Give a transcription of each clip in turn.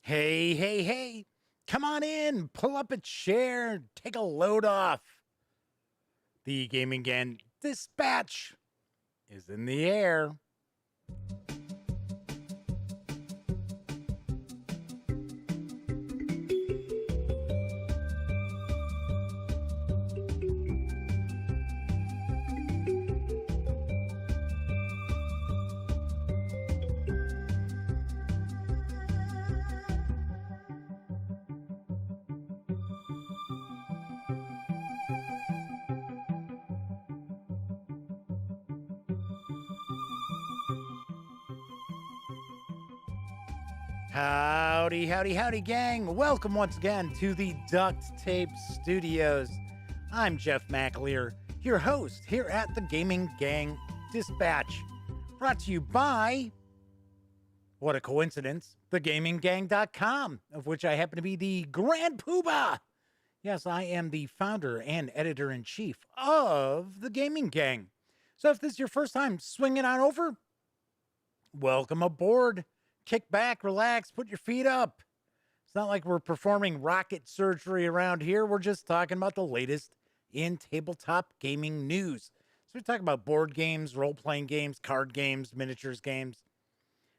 Hey, hey, hey, come on in, pull up a chair, take a load off. The Gaming Gang Dispatch is in the air. Howdy, howdy, howdy, gang. Welcome once again to the Duct Tape Studios. I'm Jeff McAleer, your host here at the Gaming Gang Dispatch. Brought to you by, what a coincidence, thegaminggang.com, of which I happen to be the Grand Poobah. Yes, I am the founder and editor-in-chief of the Gaming Gang. So if this is your first time swinging on over, welcome aboard. Kick back, relax, put your feet up. It's not like we're performing rocket surgery around here. We're just talking about the latest in tabletop gaming news. So we talk about board games, role-playing games, card games, miniatures games.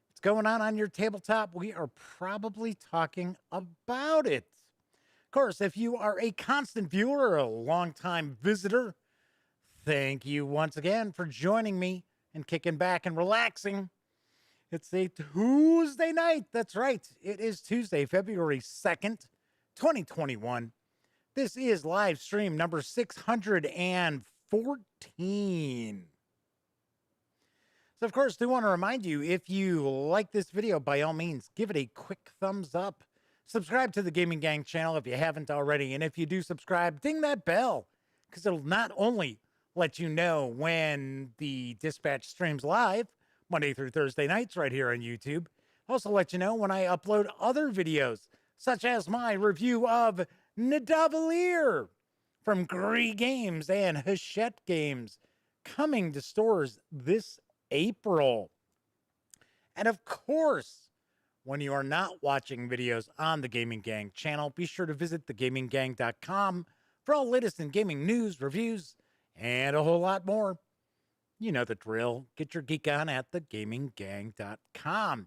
What's going on your tabletop? We are probably talking about it. Of course, if you are a constant viewer or a longtime visitor, thank you once again for joining me and kicking back and relaxing. It's a Tuesday night. That's right. It is Tuesday, February 2nd, 2021. This is live stream number 614. So, of course, do want to remind you, if you like this video, by all means, give it a quick thumbs up. Subscribe to the Gaming Gang channel if you haven't already. And if you do subscribe, ding that bell, because it'll not only let you know when the Dispatch streams live, Monday through Thursday nights right here on YouTube. Also let you know when I upload other videos, such as my review of Nidavellir from Gree Games and Hachette Games, coming to stores this April. And of course, when you are not watching videos on the Gaming Gang channel, be sure to visit thegaminggang.com for all latest in gaming news, reviews, and a whole lot more. You know the drill. Get your geek on at thegaminggang.com.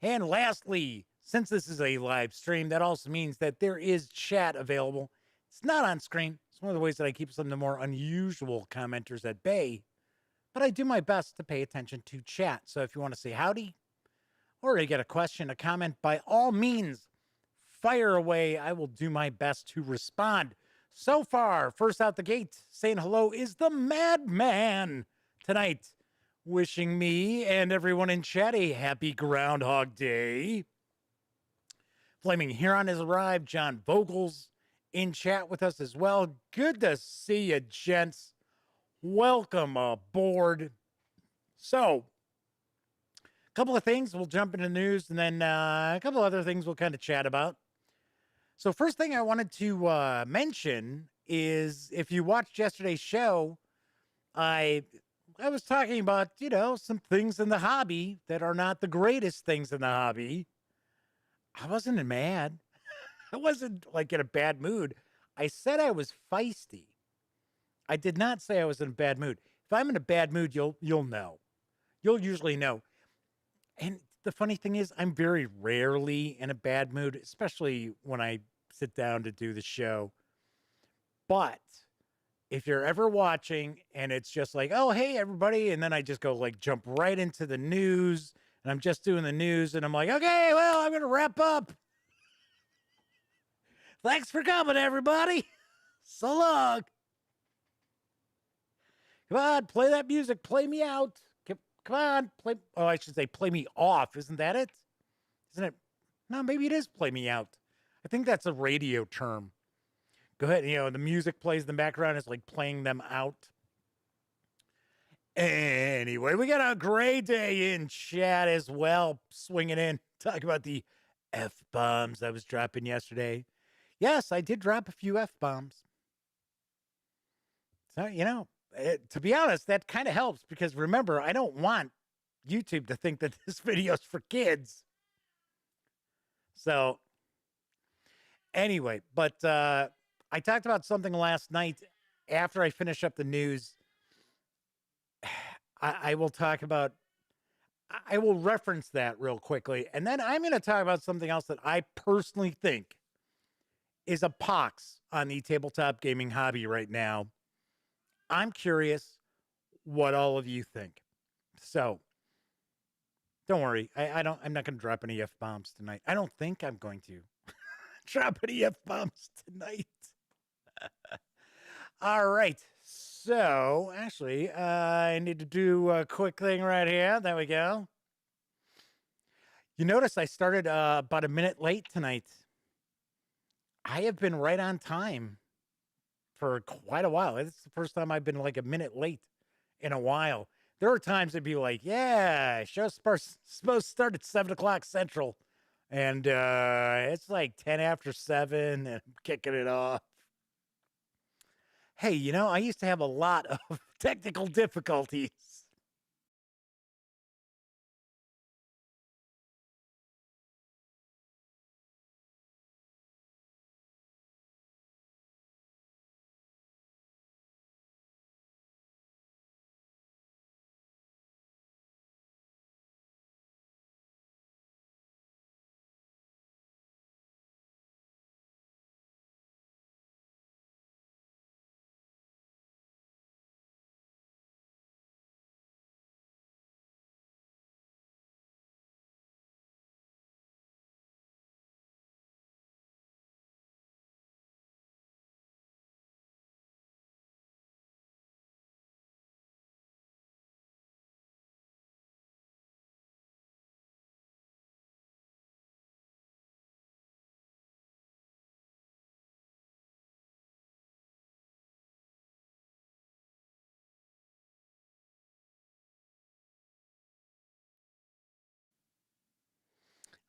And lastly, since this is a live stream, that also means that there is chat available. It's not on screen. It's one of the ways that I keep some of the more unusual commenters at bay. But I do my best to pay attention to chat. So if you want to say howdy, or you get a question, a comment, by all means, fire away. I will do my best to respond. So far, first out the gate, saying hello is the Madman tonight, wishing me and everyone in chat a happy Groundhog Day. Flaming Huron has arrived. John Vogel's in chat with us as well. Good to see you, gents. Welcome aboard. So, a couple of things. We'll jump into news, and then a couple other things we'll kind of chat about. So, first thing I wanted to mention is, if you watched yesterday's show, I was talking about, some things in the hobby that are not the greatest things in the hobby. I wasn't mad. I wasn't like in a bad mood. I said I was feisty. I did not say I was in a bad mood. If I'm in a bad mood, you'll know. You'll usually know. And the funny thing is, I'm very rarely in a bad mood, especially when I sit down to do the show. But if you're ever watching and it's just like, oh, hey, everybody, and then I just go like jump right into the news, and I'm just doing the news, and I'm like, okay, well, I'm going to wrap up. Thanks for coming, everybody. So long. Come on, play that music. Play me out. Come on, play. Oh, I should say play me off. Isn't that it? Isn't it? No, maybe it is play me out. I think that's a radio term. Go ahead. The music plays in the background. It's like playing them out. Anyway, we got a great day in chat as well. Swinging in. Talk about the F-bombs I was dropping yesterday. Yes, I did drop a few F-bombs. So, to be honest, that kind of helps because remember, I don't want YouTube to think that this video is for kids. So anyway, but I talked about something last night after I finish up the news. I will talk about, I will reference that real quickly. And then I'm going to talk about something else that I personally think is a pox on the tabletop gaming hobby right now. I'm curious what all of you think. So don't worry. I'm not going to drop any F-bombs tonight. I don't think I'm going to drop any F-bombs tonight. All right. So actually, I need to do a quick thing right here. There we go. You notice I started about a minute late tonight. I have been right on time for quite a while. It's the first time I've been like a minute late in a while. There are times it'd be like, yeah, show's supposed to start at 7 o'clock Central. And it's like 10 after 7 and I'm kicking it off. Hey, you know, I used to have a lot of technical difficulties.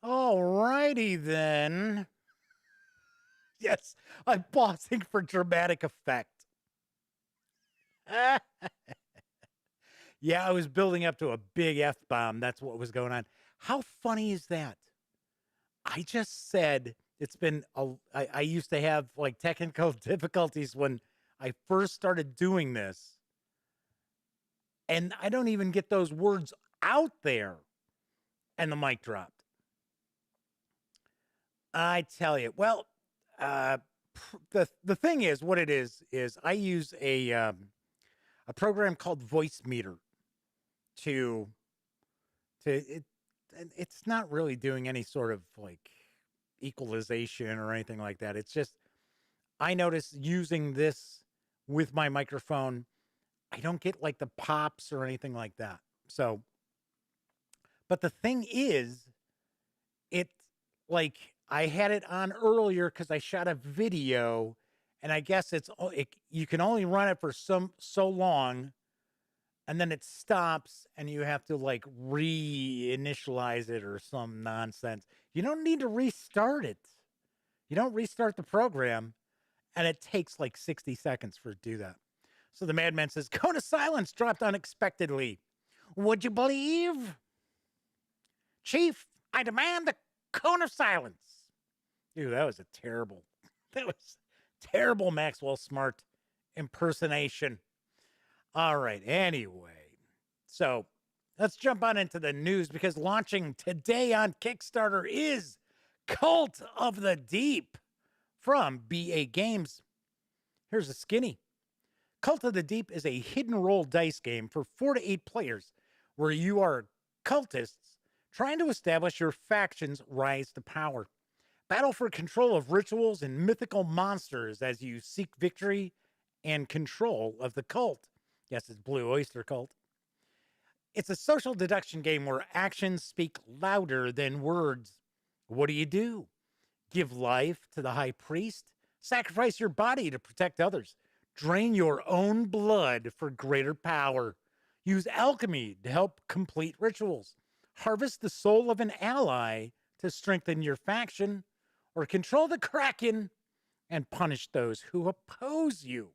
All righty then. Yes, I'm pausing for dramatic effect. Yeah, I was building up to a big F-bomb. That's what was going on. How funny is that? I just said it's been, I used to have like technical difficulties when I first started doing this. And I don't even get those words out there. And the mic dropped. I tell you. Well, the thing is, what it is I use a program called Voice Meter to it. And it's not really doing any sort of like equalization or anything like that. It's just I notice using this with my microphone, I don't get like the pops or anything like that. So, but the thing is, it like I had it on earlier because I shot a video, and I guess you can only run it for so long, and then it stops, and you have to like reinitialize it or some nonsense. You don't need to restart it. You don't restart the program, and it takes like 60 seconds for it to do that. So the madman says, "Cone of silence dropped unexpectedly. Would you believe? Chief, I demand the cone of silence." Dude, that was terrible Maxwell Smart impersonation. All right, anyway. So let's jump on into the news because launching today on Kickstarter is Cult of the Deep from BA Games. Here's a skinny. Cult of the Deep is a hidden roll dice game for 4 to 8 players where you are cultists trying to establish your faction's rise to power. Battle for control of rituals and mythical monsters as you seek victory and control of the cult. Yes, it's Blue Oyster Cult. It's a social deduction game where actions speak louder than words. What do? Give life to the high priest? Sacrifice your body to protect others? Drain your own blood for greater power? Use alchemy to help complete rituals? Harvest the soul of an ally to strengthen your faction? Or control the Kraken and punish those who oppose you?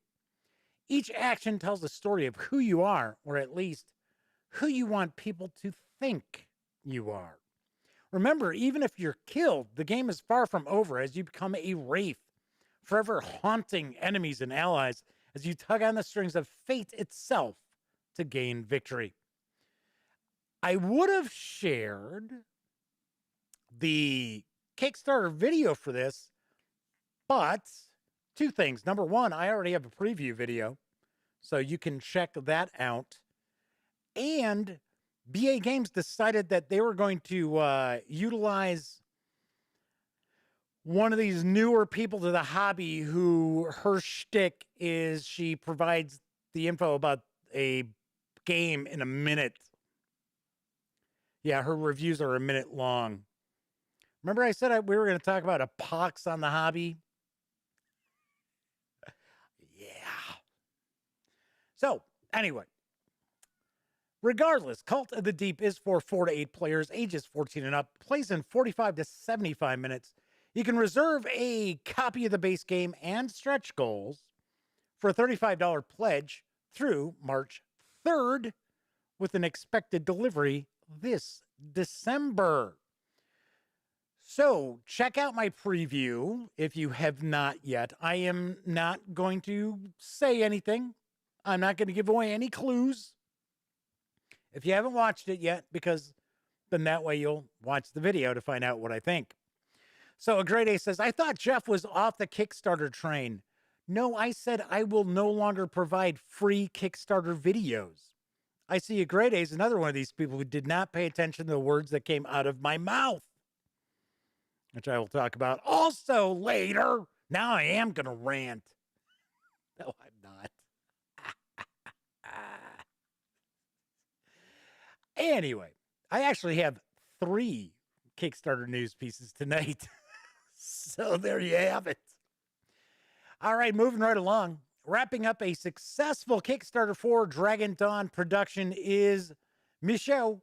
Each action tells a story of who you are, or at least who you want people to think you are. Remember, even if you're killed, the game is far from over as you become a wraith, forever haunting enemies and allies as you tug on the strings of fate itself to gain victory. I would have shared the Kickstarter video for this, but two things. Number one, I already have a preview video, so you can check that out. And BA Games decided that they were going to utilize one of these newer people to the hobby who her shtick is she provides the info about a game in a minute. Yeah, her reviews are a minute long. Remember I said we were going to talk about a pox on the hobby? Yeah. So, anyway. Regardless, Cult of the Deep is for 4 to 8 players, ages 14 and up, plays in 45 to 75 minutes. You can reserve a copy of the base game and stretch goals for a $35 pledge through March 3rd with an expected delivery this December. So check out my preview if you have not yet. I am not going to say anything. I'm not going to give away any clues if you haven't watched it yet, because then that way you'll watch the video to find out what I think. So a Grade A says, I thought Jeff was off the Kickstarter train. No, I said I will no longer provide free Kickstarter videos. I see a Grade A is another one of these people who did not pay attention to the words that came out of my mouth, which I will talk about also later. Now I am going to rant. No, I'm not. Anyway, I actually have 3 Kickstarter news pieces tonight. So there you have it. All right, moving right along. Wrapping up a successful Kickstarter for Dragon Dawn production is Michel,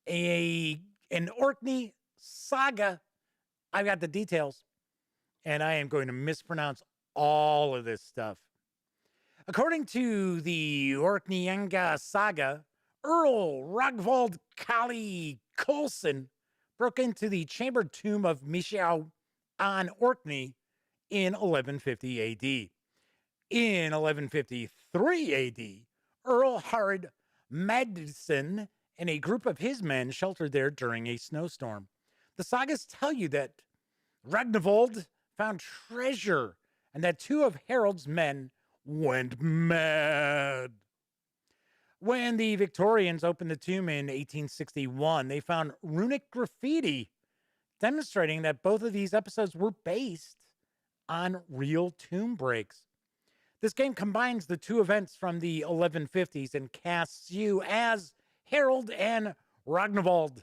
an Orkney saga. I've got the details, and I am going to mispronounce all of this stuff. According to the Orkneyinga saga, Earl Ragvold Kali Coulson broke into the chambered tomb of Michel on Orkney in 1150 AD. In 1153 AD, Earl Harold Madison and a group of his men sheltered there during a snowstorm. The sagas tell you that Ragnvold found treasure and that 2 of Harold's men went mad. When the Victorians opened the tomb in 1861, they found runic graffiti demonstrating that both of these episodes were based on real tomb breaks. This game combines the 2 events from the 1150s and casts you as Harold and Ragnvold.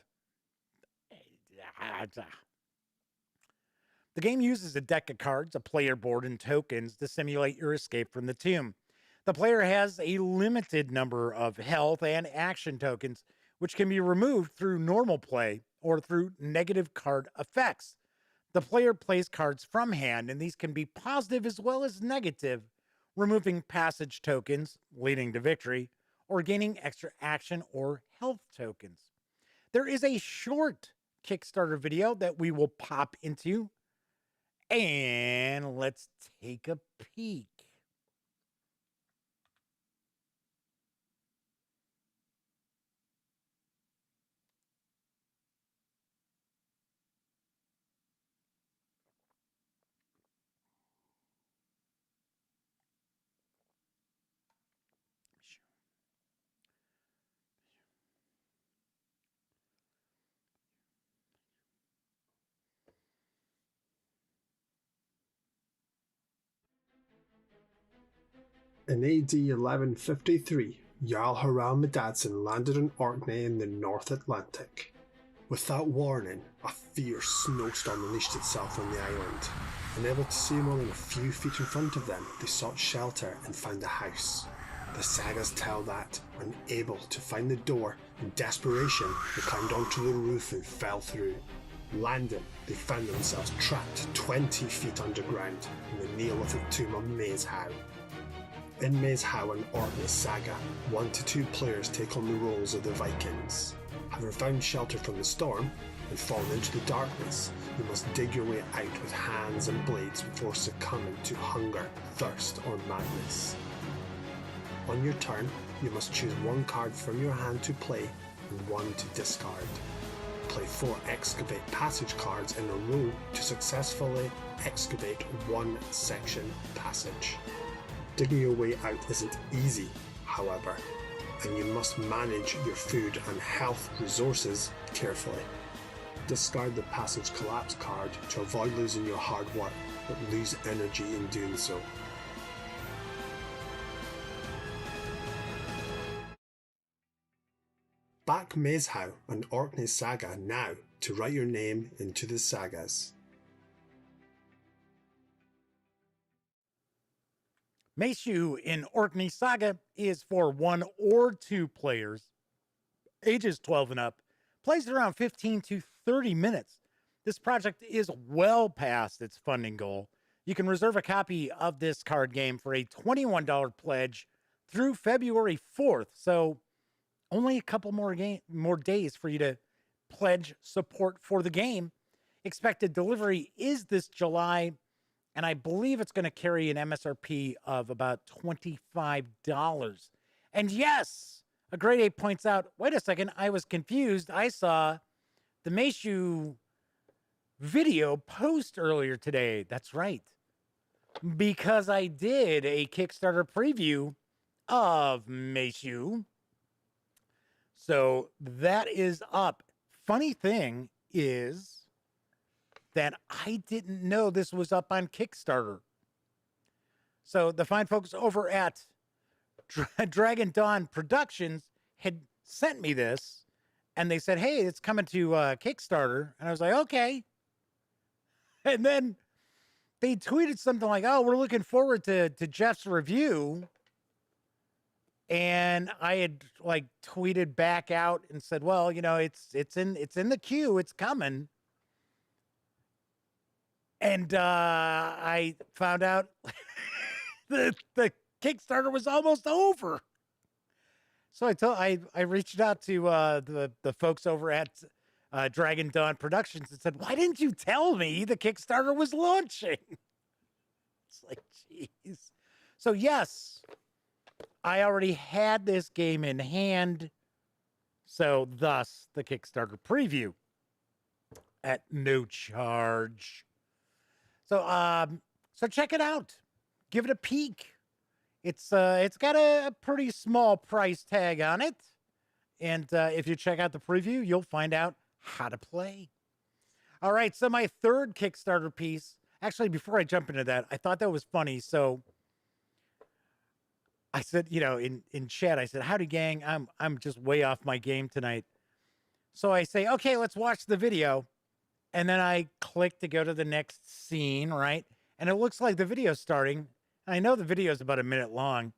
The game uses a deck of cards, a player board, and tokens to simulate your escape from the tomb. The player has a limited number of health and action tokens, which can be removed through normal play or through negative card effects. The player plays cards from hand, and these can be positive as well as negative, removing passage tokens, leading to victory, or gaining extra action or health tokens. There is a short Kickstarter video that we will pop into, and let's take a peek. In AD 1153, Jarl Harald Medadson landed in Orkney in the North Atlantic. Without warning, a fierce snowstorm unleashed itself on the island. Unable to see more than a few feet in front of them, they sought shelter and found a house. The sagas tell that, unable to find the door, in desperation, they climbed onto the roof and fell through. Landing, they found themselves trapped 20 feet underground in the Neolithic tomb of Maze Howe. In Maze Howe and Orkney saga, 1 to 2 players take on the roles of the Vikings. Having found shelter from the storm and fallen into the darkness, you must dig your way out with hands and blades before succumbing to hunger, thirst, or madness. On your turn, you must choose one card from your hand to play and one to discard. Play 4 excavate passage cards in a row to successfully excavate one section passage. Digging your way out isn't easy, however, and you must manage your food and health resources carefully. Discard the passage collapse card to avoid losing your hard work, but lose energy in doing so. Back Mazehow and Orkney Saga now to write your name into the sagas. Meishu in Orkney Saga is for 1 or 2 players, ages 12 and up, plays around 15 to 30 minutes. This project is well past its funding goal. You can reserve a copy of this card game for a $21 pledge through February 4th, so only a couple more days for you to pledge support for the game. Expected delivery is this July, and I believe it's going to carry an MSRP of about $25. And yes, a grade 8 points out, wait a second, I was confused. I saw the Meishu video post earlier today. That's right. Because I did a Kickstarter preview of Meishu. So that is up. Funny thing is that I didn't know this was up on Kickstarter. So the fine folks over at Dragon Dawn Productions had sent me this, and they said, hey, it's coming to Kickstarter. And I was like, okay. And then they tweeted something like, oh, we're looking forward to Jeff's review. And I had like tweeted back out and said, well, you know, it's in the queue, it's coming. And I found out the Kickstarter was almost over. So I reached out to the folks over at Dragon Dawn Productions and said, why didn't you tell me the Kickstarter was launching? It's like, geez. So yes, I already had this game in hand. So thus the Kickstarter preview at no charge. So check it out. Give it a peek. It's got a pretty small price tag on it. And if you check out the preview, you'll find out how to play. All right, so my third Kickstarter piece, actually, before I jump into that, I thought that was funny. So I said, you know, in chat, I said, howdy gang, I'm just way off my game tonight. So I say, okay, let's watch the video. And then I click to go to the next scene, right? And it looks like the video's starting. I know the video is about a minute long.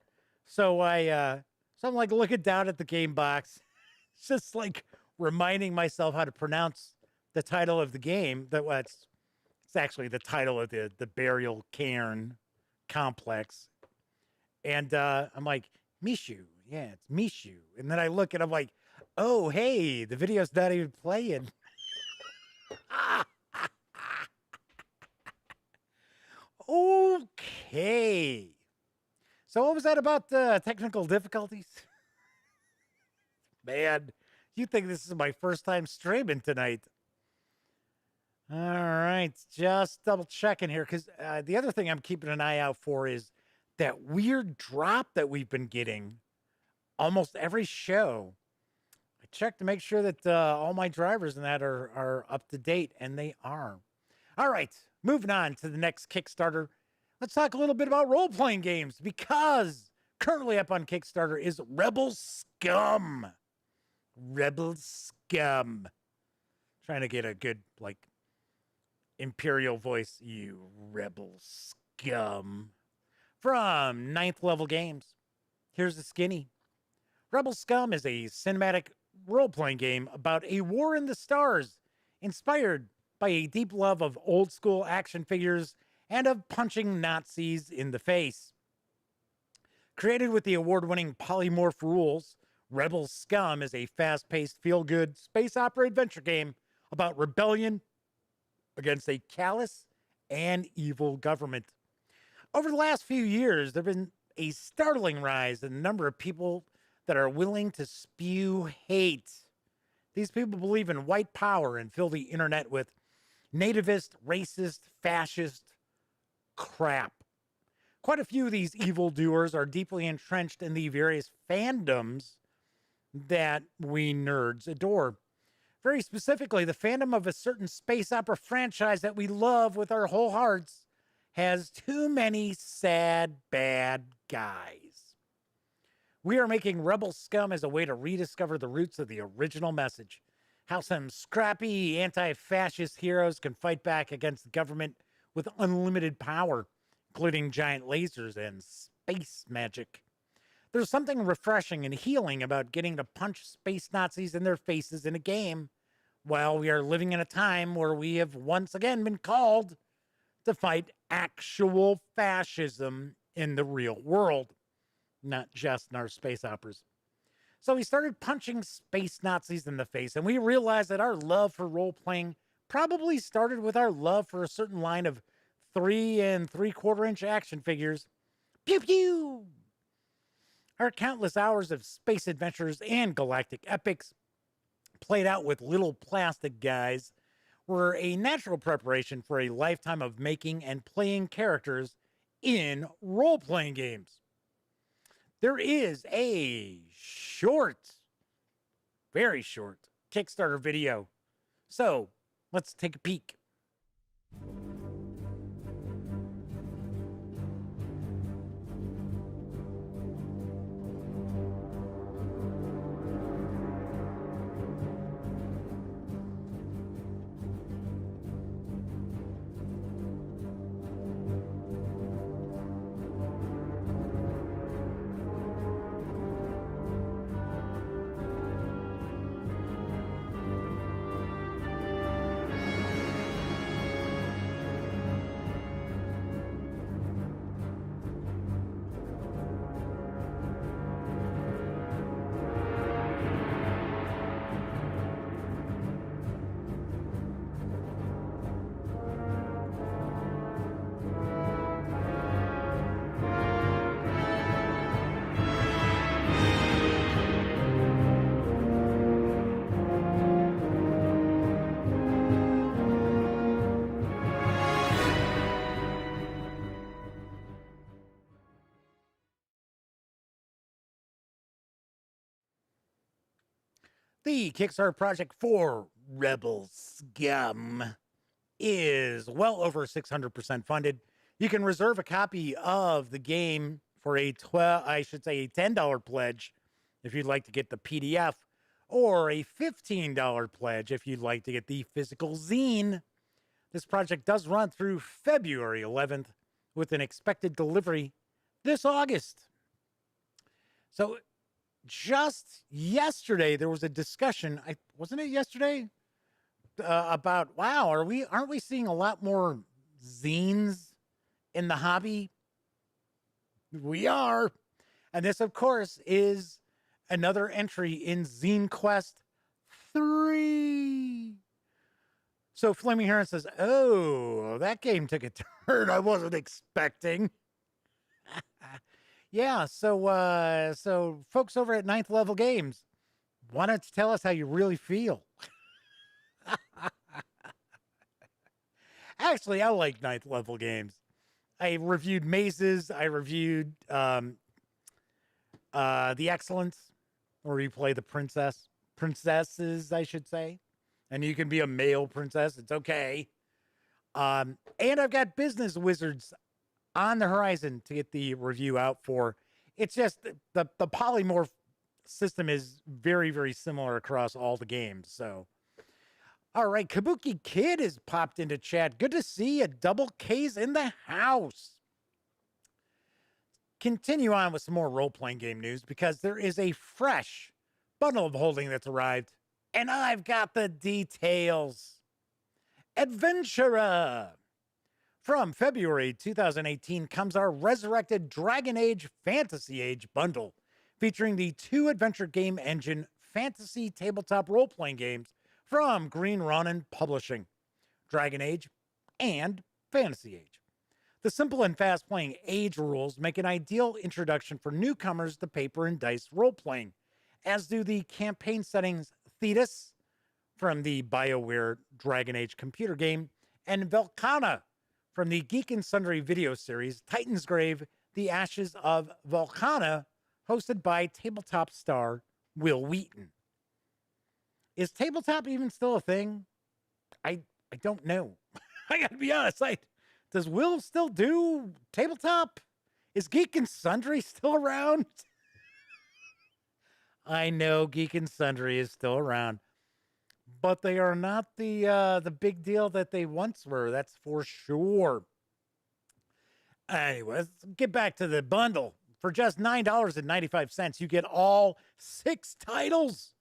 So I'm like looking down at the game box, just like reminding myself how to pronounce the title of the game. It's actually the title of the burial cairn complex. And I'm like, Mishu. Yeah, it's Mishu. And then I look and I'm like, oh, hey, the video's not even playing. Okay. So what was that about technical difficulties? Man, you think this is my first time streaming tonight. All right, just double checking here, because the other thing I'm keeping an eye out for is that weird drop that we've been getting almost every show. I checked to make sure that all my drivers and that are up to date, and they are. All right, moving on to the next Kickstarter. Let's talk a little bit about role-playing games, because currently up on Kickstarter is Rebel Scum. Rebel Scum. Trying to get a good, like, Imperial voice. You Rebel Scum. From 9th Level Games. Here's the skinny. Rebel Scum is a cinematic role-playing game about a war in the stars, inspired by a deep love of old-school action figures and of punching Nazis in the face. Created with the award-winning polymorph rules, Rebel Scum is a fast-paced, feel-good space opera adventure game about rebellion against a callous and evil government. Over the last few years, there have been a startling rise in the number of people that are willing to spew hate. These people believe in white power and fill the internet with nativist, racist, fascist crap. Quite a few of these evildoers are deeply entrenched in the various fandoms that we nerds adore. Very specifically, the fandom of a certain space opera franchise that we love with our whole hearts has too many sad, bad guys. We are making Rebel Scum as a way to rediscover the roots of the original message. How some scrappy anti-fascist heroes can fight back against the government with unlimited power, including giant lasers and space magic. There's something refreshing and healing about getting to punch space Nazis in their faces in a game, while we are living in a time where we have once again been called to fight actual fascism in the real world, not just in our space operas. So we started punching space Nazis in the face, and we realized that our love for role-playing probably started with our love for a certain line of 3 3/4-inch action figures. Pew pew! Our countless hours of space adventures and galactic epics, played out with little plastic guys, were a natural preparation for a lifetime of making and playing characters in role-playing games. There is a very short Kickstarter video. So let's take a peek. The Kickstarter project for Rebel Scum is well over 600% funded. You can reserve a copy of the game for a $10 pledge if you'd like to get the PDF, or a $15 pledge if you'd like to get the physical zine. This project does run through February 11th with an expected delivery this August. So just yesterday, there was a discussion. Wasn't it yesterday? About, wow, aren't we seeing a lot more zines in the hobby? We are. And this, of course, is another entry in Zine Quest 3. So Flaming Heron says, oh, that game took a turn I wasn't expecting. Yeah, so folks over at Ninth Level Games, why don't you tell us how you really feel? Actually, I like Ninth Level Games. I reviewed Mazes. I reviewed The Excellence, where you play the princesses, I should say. And you can be a male princess. It's okay. And I've got Business Wizards on the horizon to get the review out for. It's just the polymorph system is very, very similar across all the games. So, all right, Kabuki Kid has popped into chat. Good to see you. Double K's in the house. Continue on with some more role-playing game news, because there is a fresh bundle of holding that's arrived, and I've got the details. Adventurer. From February 2018 comes our Resurrected Dragon Age Fantasy Age bundle, featuring the 2 adventure game engine fantasy tabletop role-playing games from Green Ronin Publishing, Dragon Age and Fantasy Age. The simple and fast-playing Age rules make an ideal introduction for newcomers to paper and dice role-playing, as do the campaign settings Thetis from the BioWare Dragon Age computer game, and Velkhana from the Geek and Sundry video series Titan's Grave, The Ashes of Velkhana, hosted by Tabletop star Will Wheaton. Is Tabletop even still a thing? I don't know. I gotta be honest. Does Will still do Tabletop? Is Geek and Sundry still around? I know Geek and Sundry is still around, but they are not the big deal that they once were. That's for sure. Anyway, let's get back to the bundle. For just $9.95, you get all 6 titles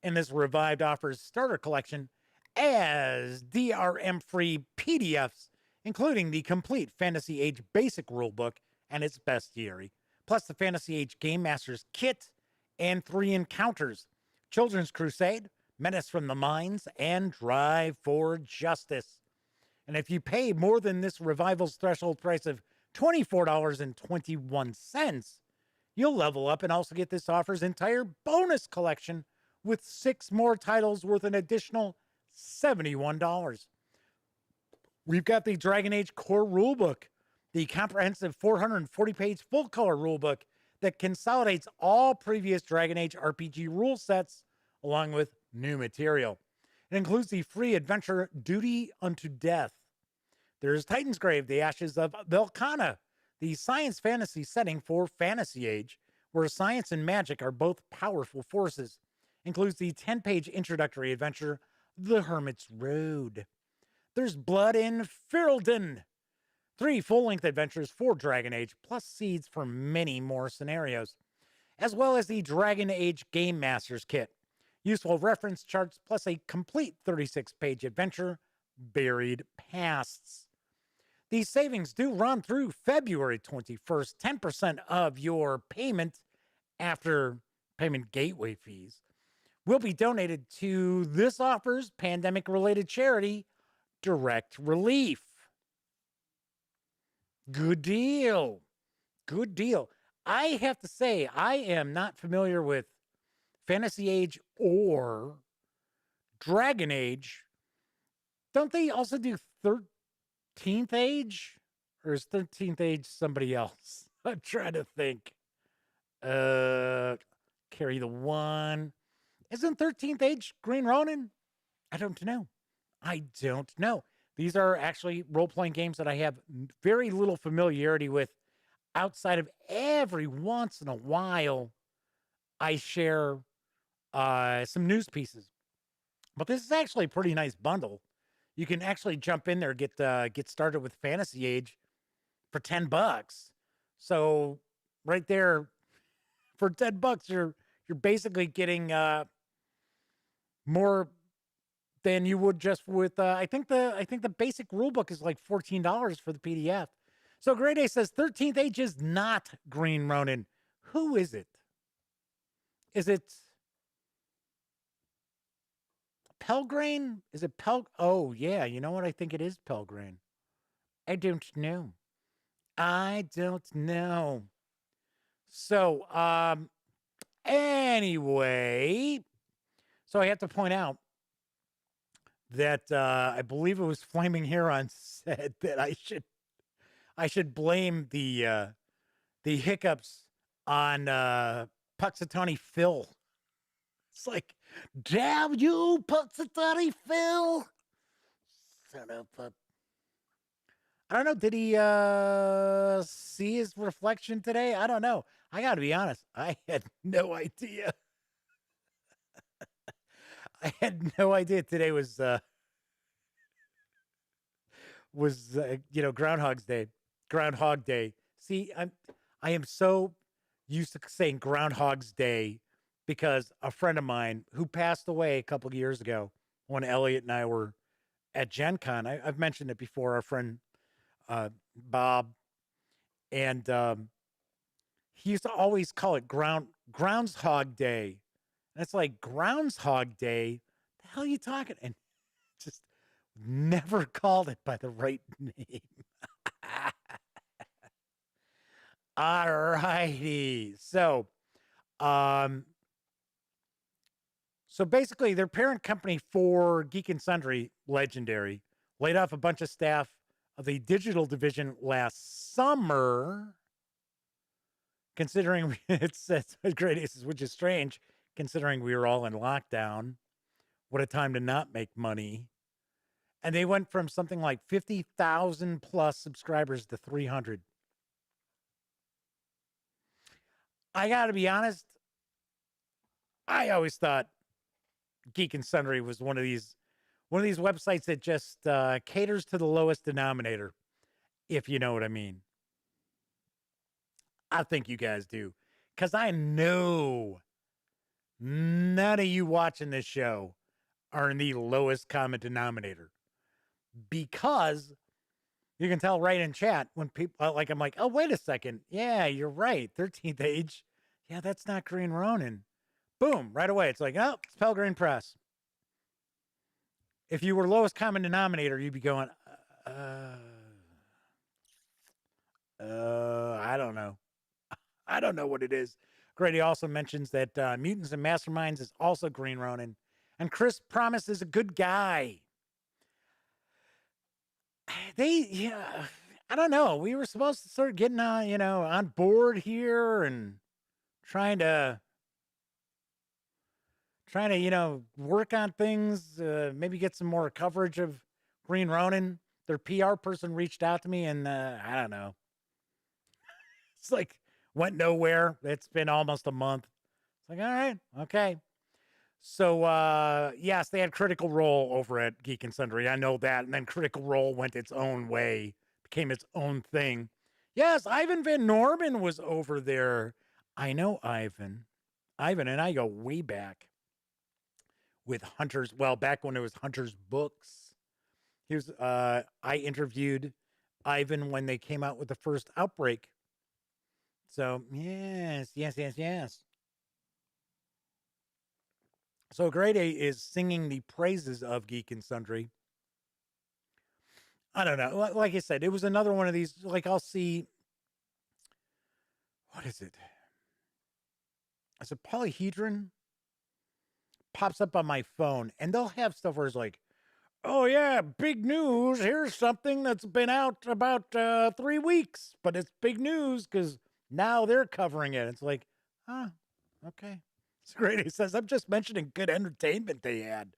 in this revived offers starter collection as DRM-free PDFs, including the complete Fantasy Age basic rulebook and its bestiary, plus the Fantasy Age Game Master's kit and 3 encounters: Children's Crusade, Menace from the Mines, and Drive for Justice. And if you pay more than this revival's threshold price of $24.21, you'll level up and also get this offer's entire bonus collection with 6 more titles worth an additional $71. We've got the Dragon Age Core Rulebook, the comprehensive 440-page full-color rulebook that consolidates all previous Dragon Age RPG rule sets along with new material. It includes the free adventure Duty Unto Death. There's Titan's Grave, The Ashes of Velkhana, the science fantasy setting for Fantasy Age, where science and magic are both powerful forces. Includes the 10-page introductory adventure, The Hermit's Road. There's Blood in Ferelden, 3 full-length adventures for Dragon Age, plus seeds for many more scenarios, as well as the Dragon Age Game Master's Kit, useful reference charts, plus a complete 36-page adventure, Buried Pasts. These savings do run through February 21st. 10% of your payment after payment gateway fees will be donated to this offer's pandemic-related charity, Direct Relief. Good deal. Good deal. I have to say, I am not familiar with Fantasy Age or Dragon Age. Don't they also do 13th Age? Or is 13th Age somebody else? I'm trying to think. Carry the One. Isn't 13th Age Green Ronin? I don't know. I don't know. These are actually role-playing games that I have very little familiarity with outside of every once in a while I share some news pieces. But this is actually a pretty nice bundle. You can actually jump in there, get started with Fantasy Age for $10. So right there, for $10, you're basically getting more than you would just with I think the basic rule book is like $14 for the PDF. So Grade A says 13th Age is not Green Ronin. Who is it? Is it Pelgrane? Is it Oh, yeah. You know what? I think it is Pelgrane. I don't know. I don't know. So, anyway, so I have to point out that I believe it was Flaming Heron said that I should blame the hiccups on Puxatawny Phil. It's like, damn you, Puxatawny Phil! Son of a... I don't know. Did he see his reflection today? I don't know. I got to be honest. I had no idea. I had no idea today was Groundhog's Day. Groundhog Day. See, I am so used to saying Groundhog's Day because a friend of mine who passed away a couple of years ago when Elliot and I were at Gen Con, I've mentioned it before, our friend Bob, and he used to always call it Groundhog Day. And it's like, Groundhog Day? The hell are you talking? And just never called it by the right name. All righty. Um, so basically, their parent company for Geek and Sundry, Legendary, laid off a bunch of staff of the digital division last summer. Considering it's great, which is strange, considering we were all in lockdown. What a time to not make money. And they went from something like 50,000 plus subscribers to 300. I got to be honest, I always thought Geek and Sundry was one of these websites that just caters to the lowest denominator, if you know what I mean. I think you guys do, because I know none of you watching this show are in the lowest common denominator, because you can tell right in chat when people like, I'm like, oh, wait a second. Yeah, you're right. 13th age. Yeah, that's not Green Ronin. Boom, right away. It's like, oh, it's Pelgrane Press. If you were lowest common denominator, you'd be going, I don't know. I don't know what it is. Grady also mentions that Mutants and Masterminds is also Green Ronin. And Chris Promise is a good guy. I don't know. We were supposed to start getting on board here and trying to work on things, maybe get some more coverage of Green Ronin. Their PR person reached out to me, and I don't know. It's like, went nowhere. It's been almost a month. It's like, all right, okay. So, yes, they had Critical Role over at Geek and Sundry. I know that. And then Critical Role went its own way, became its own thing. Yes, Ivan Van Norman was over there. I know Ivan. Ivan and I go way back with Hunter's. Well, back when it was Hunter's Books. I interviewed Ivan when they came out with the first Outbreak. So, yes. So Grade A is singing the praises of Geek and Sundry. I don't know. Like I said, it was another one of these, like I'll see, what is it? Is it Polyhedron? Pops up on my phone, and they'll have stuff where it's like, oh yeah, big news. Here's something that's been out about 3 weeks, but it's big news because now they're covering it. It's like, okay. It's great. He says, I'm just mentioning good entertainment they had.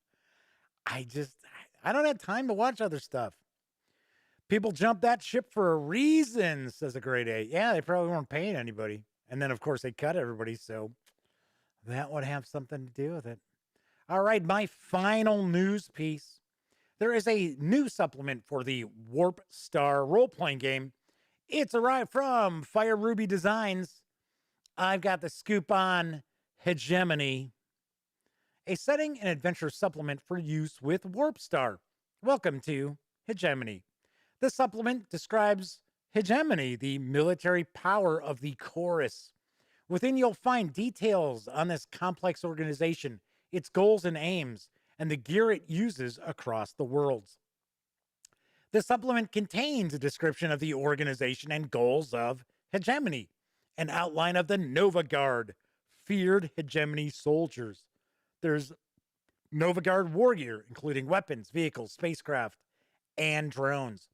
I don't have time to watch other stuff. People jump that ship for a reason, says a grade A. Yeah, they probably weren't paying anybody. And then, of course, they cut everybody, so that would have something to do with it. All right, my final news piece. There is a new supplement for the Warp Star role-playing game. It's arrived from Fire Ruby Designs. I've got the scoop on Hegemony, a setting and adventure supplement for use with Warp Star. Welcome to Hegemony. This supplement describes Hegemony, the military power of the Chorus. Within, you'll find details on this complex organization, its goals and aims, and the gear it uses across the worlds. The supplement contains a description of the organization and goals of Hegemony, an outline of the Nova Guard, feared Hegemony soldiers. There's Nova Guard war gear, including weapons, vehicles, spacecraft, and drones.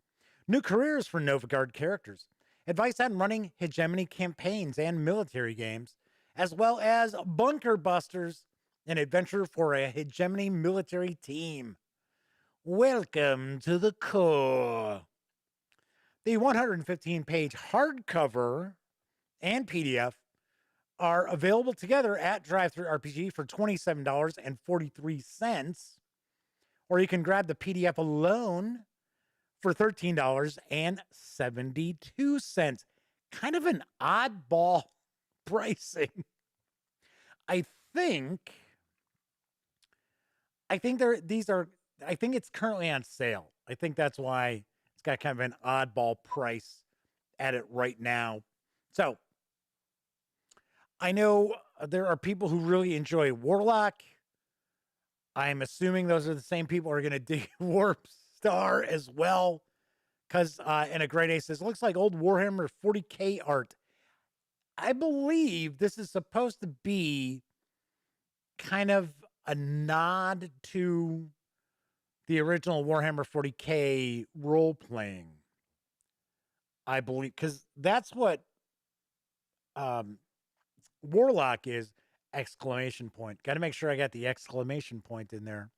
New careers for Nova Guard characters. Advice on running Hegemony campaigns and military games, as well as Bunker Busters, an adventure for a Hegemony military team. Welcome to the core. The 115-page hardcover and PDF are available together at DriveThruRPG for $27.43, or you can grab the PDF alone for $13.72. Kind of an oddball pricing. I think it's currently on sale. I think that's why it's got kind of an oddball price at it right now. So I know there are people who really enjoy Warlock. I'm assuming those are the same people who are going to dig Warp Star as well. Because, and a Great A says, looks like old Warhammer 40K art. I believe this is supposed to be kind of a nod to the original Warhammer 40K role playing. I believe, because that's what Warlock is, exclamation point. Got to make sure I got the exclamation point in there.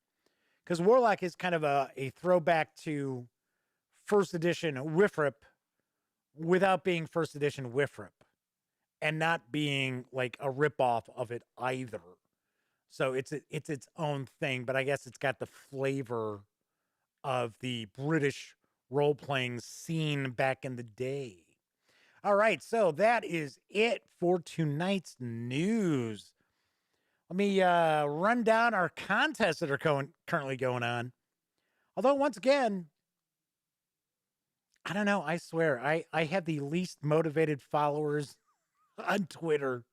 Because Warlock is kind of a throwback to first edition Wifrip without being first edition Wifrip and not being like a ripoff of it either. So it's its own thing, but I guess it's got the flavor of the British role-playing scene back in the day. All right, so that is it for tonight's news. Let me run down our contests that are currently going on. Although, once again, I don't know. I swear, I have the least motivated followers on Twitter.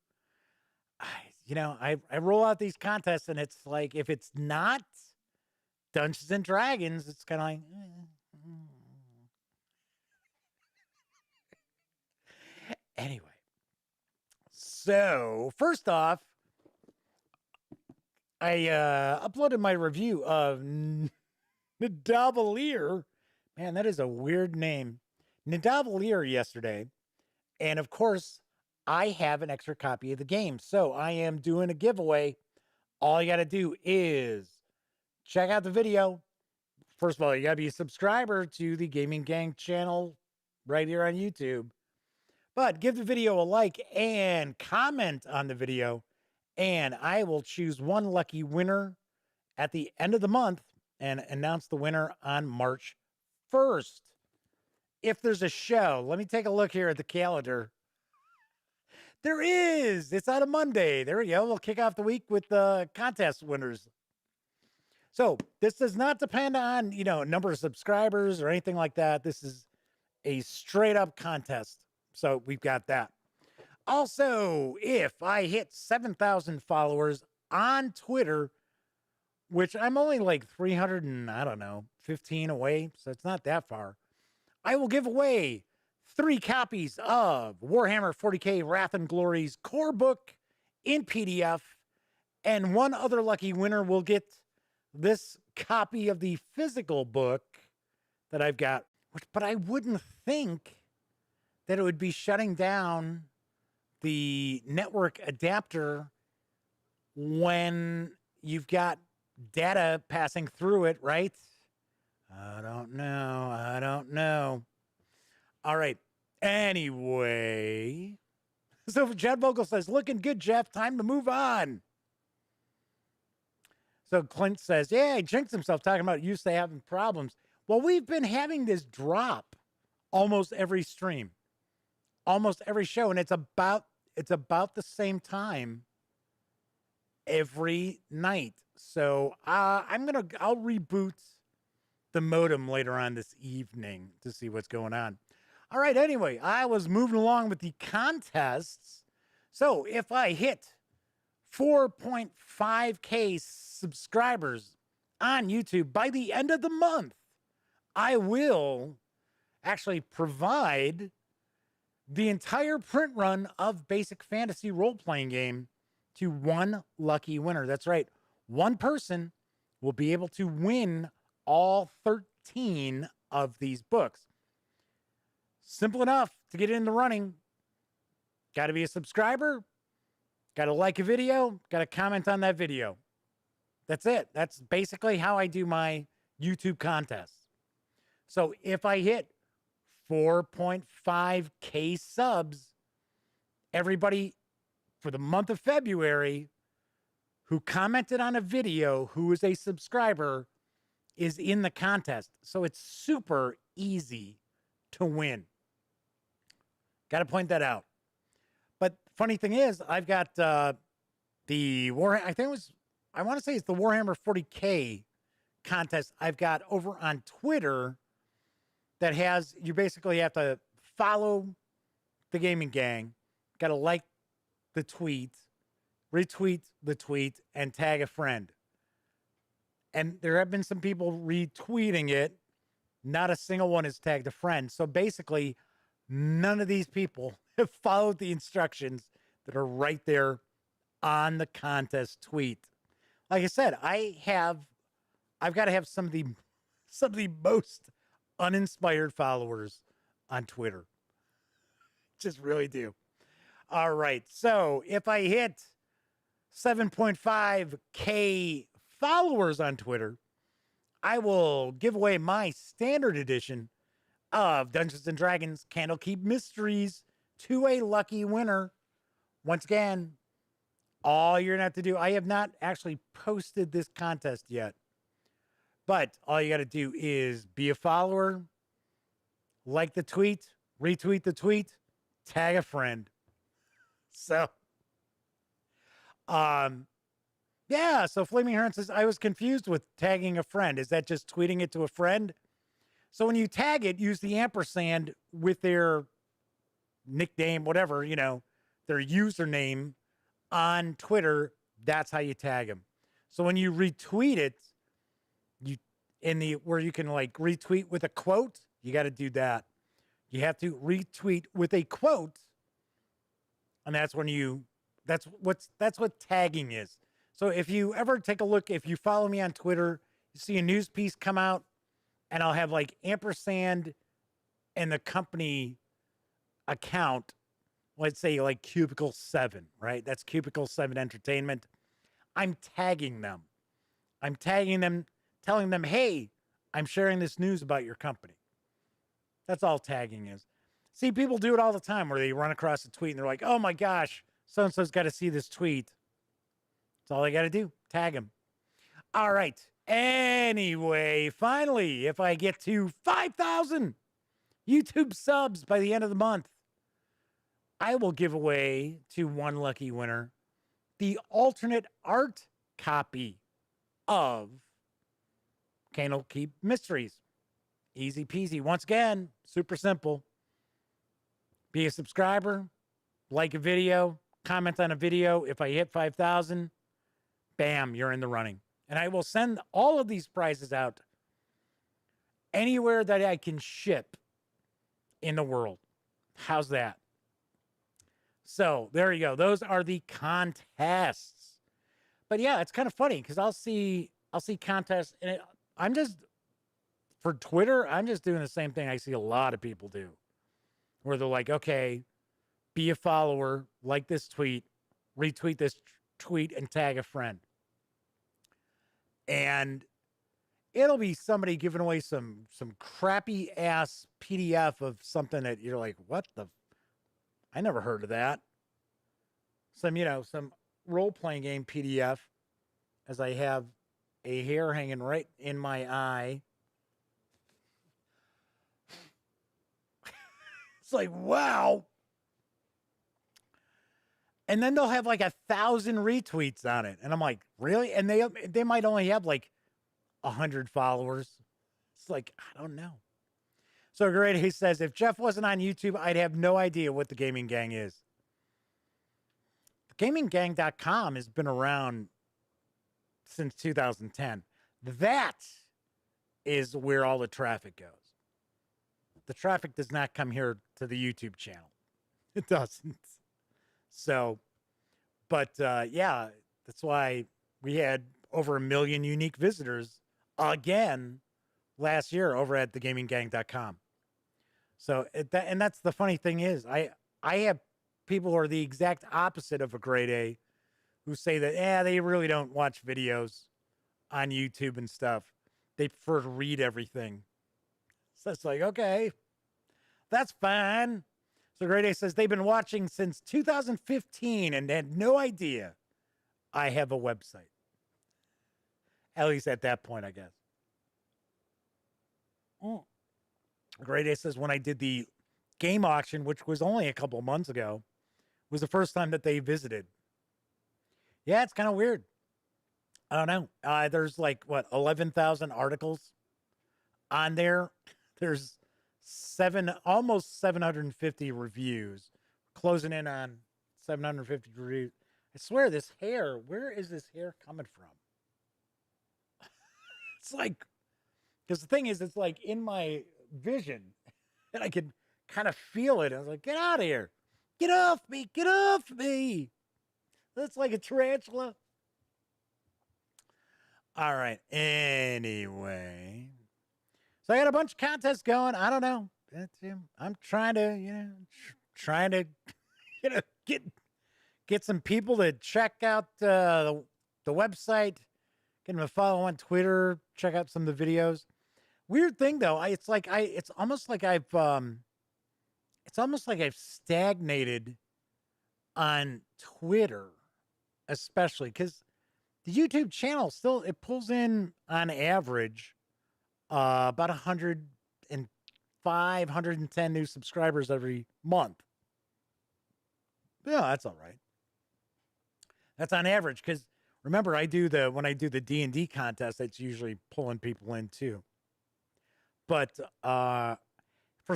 I roll out these contests, and it's like, if it's not Dungeons and Dragons, it's kind of like, Anyway. So, first off, I uploaded my review of Nidavellir. Man, that is a weird name. Nidavellir yesterday. And of course, I have an extra copy of the game. So I am doing a giveaway. All you got to do is check out the video. First of all, you got to be a subscriber to the Gaming Gang channel right here on YouTube. But give the video a like and comment on the video. And I will choose one lucky winner at the end of the month and announce the winner on March 1st. If there's a show, let me take a look here at the calendar. There is. It's on a Monday. There we go. We'll kick off the week with the contest winners. So this does not depend on, number of subscribers or anything like that. This is a straight up contest. So we've got that. Also, if I hit 7,000 followers on Twitter, which I'm only like 300 and 15 away, so it's not that far, I will give away 3 copies of Warhammer 40K Wrath and Glory's core book in PDF, and one other lucky winner will get this copy of the physical book that I've got. But I wouldn't think that it would be shutting down the network adapter when you've got data passing through it, right? I don't know. All right. Anyway. So Jed Vogel says, looking good, Jeff. Time to move on. So Clint says, yeah, he jinxed himself talking about used to having problems. Well, we've been having this drop almost every stream, almost every show. And it's about the same time every night. So I'll reboot the modem later on this evening to see what's going on. All right. Anyway, I was moving along with the contests. So if I hit 4.5K subscribers on YouTube by the end of the month, I will actually provide the entire print run of Basic Fantasy role-playing game to one lucky winner. That's right. One person will be able to win all 13 of these books. Simple enough to get in the running. Got to be a subscriber. Got to like a video. Got to comment on that video. That's it. That's basically how I do my YouTube contests. So if I hit 4.5K subs, everybody for the month of February who commented on a video who is a subscriber is in the contest. So it's super easy to win. Got to point that out. But funny thing is, I've got the Warhammer, I want to say it's the Warhammer 40K contest I've got over on Twitter that you basically have to follow the Gaming Gang, got to like the tweet, retweet the tweet, and tag a friend. And there have been some people retweeting it. Not a single one has tagged a friend. So basically, none of these people have followed the instructions that are right there on the contest tweet. Like I said, I've got to have some of the most uninspired followers on Twitter. Just really do. All right. So if I hit 7.5K followers on Twitter, I will give away my standard edition of Dungeons and Dragons Candlekeep Mysteries to a lucky winner. Once again, all you're going to have to do, I have not actually posted this contest yet, but all you got to do is be a follower, like the tweet, retweet the tweet, tag a friend. So, yeah, so Flaming Heron says, I was confused with tagging a friend. Is that just tweeting it to a friend? So when you tag it, use the ampersand with their nickname, whatever, you know, their username on Twitter. That's how you tag them. So when you retweet it, where you can like retweet with a quote, you got to do that. You have to retweet with a quote. And that's when that's what tagging is. So if you ever take a look, if you follow me on Twitter, you see a news piece come out and I'll have like ampersand and the company account, let's say like Cubicle 7, right? That's Cubicle 7 Entertainment. I'm tagging them. I'm tagging them, telling them, hey, I'm sharing this news about your company. That's all tagging is. See, people do it all the time where they run across a tweet and they're like, oh my gosh, so-and-so's got to see this tweet. That's all they got to do. Tag them. All right. Anyway, finally, if I get to 5,000 YouTube subs by the end of the month, I will give away to one lucky winner the alternate art copy of Candlekeep Mysteries. Easy peasy. Once again, super simple. Be a subscriber, like a video, comment on a video. If I hit 5,000, bam, you're in the running. And I will send all of these prizes out anywhere that I can ship in the world. How's that? So there you go. Those are the contests. But yeah, it's kind of funny because I'll see contests, and for Twitter, I'm just doing the same thing I see a lot of people do, where they're like, okay, be a follower, like this tweet, retweet this tweet, and tag a friend. And it'll be somebody giving away some crappy ass PDF of something that you're like, what the? I never heard of that. Some role-playing game PDF, as I have a hair hanging right in my eye. It's like, wow. And then they'll have like 1,000 retweets on it. And I'm like, really? And they might only have like 100 followers. It's like, I don't know. So Great, he says, if Jeff wasn't on YouTube, I'd have no idea what the Gaming Gang is. GamingGang.com has been around since 2010. That is where all the traffic goes. The traffic does not come here to the YouTube channel. It doesn't. So, but yeah, that's why we had over 1 million unique visitors again last year over at thegaminggang.com. So, and that's the funny thing is, I have people who are the exact opposite of a grade A who say that, they really don't watch videos on YouTube and stuff. They prefer to read everything. So it's like, okay, that's fine. So Grade A says they've been watching since 2015 and had no idea I have a website. At least at that point, I guess. Grade A says when I did the game auction, which was only a couple of months ago, was the first time that they visited. Yeah, it's kind of weird. I don't know. There's like, 11,000 articles on there. There's almost 750 reviews, closing in on 750 reviews. I swear, this hair, where is this hair coming from? It's like, because the thing is, it's like in my vision, and I can kind of feel it. I was like, get out of here. Get off me. Get off me. That's like a tarantula. All right. Anyway. So I got a bunch of contests going. I don't know. I'm trying to, trying to, get some people to check out the website, get them to follow on Twitter, check out some of the videos. Weird thing though, it's almost like I've stagnated on Twitter, especially because the YouTube channel still, it pulls in on average about 105, 110 new subscribers every month. Yeah, that's all right. That's on average, because remember, when I do the D&D contest, it's usually pulling people in too. But for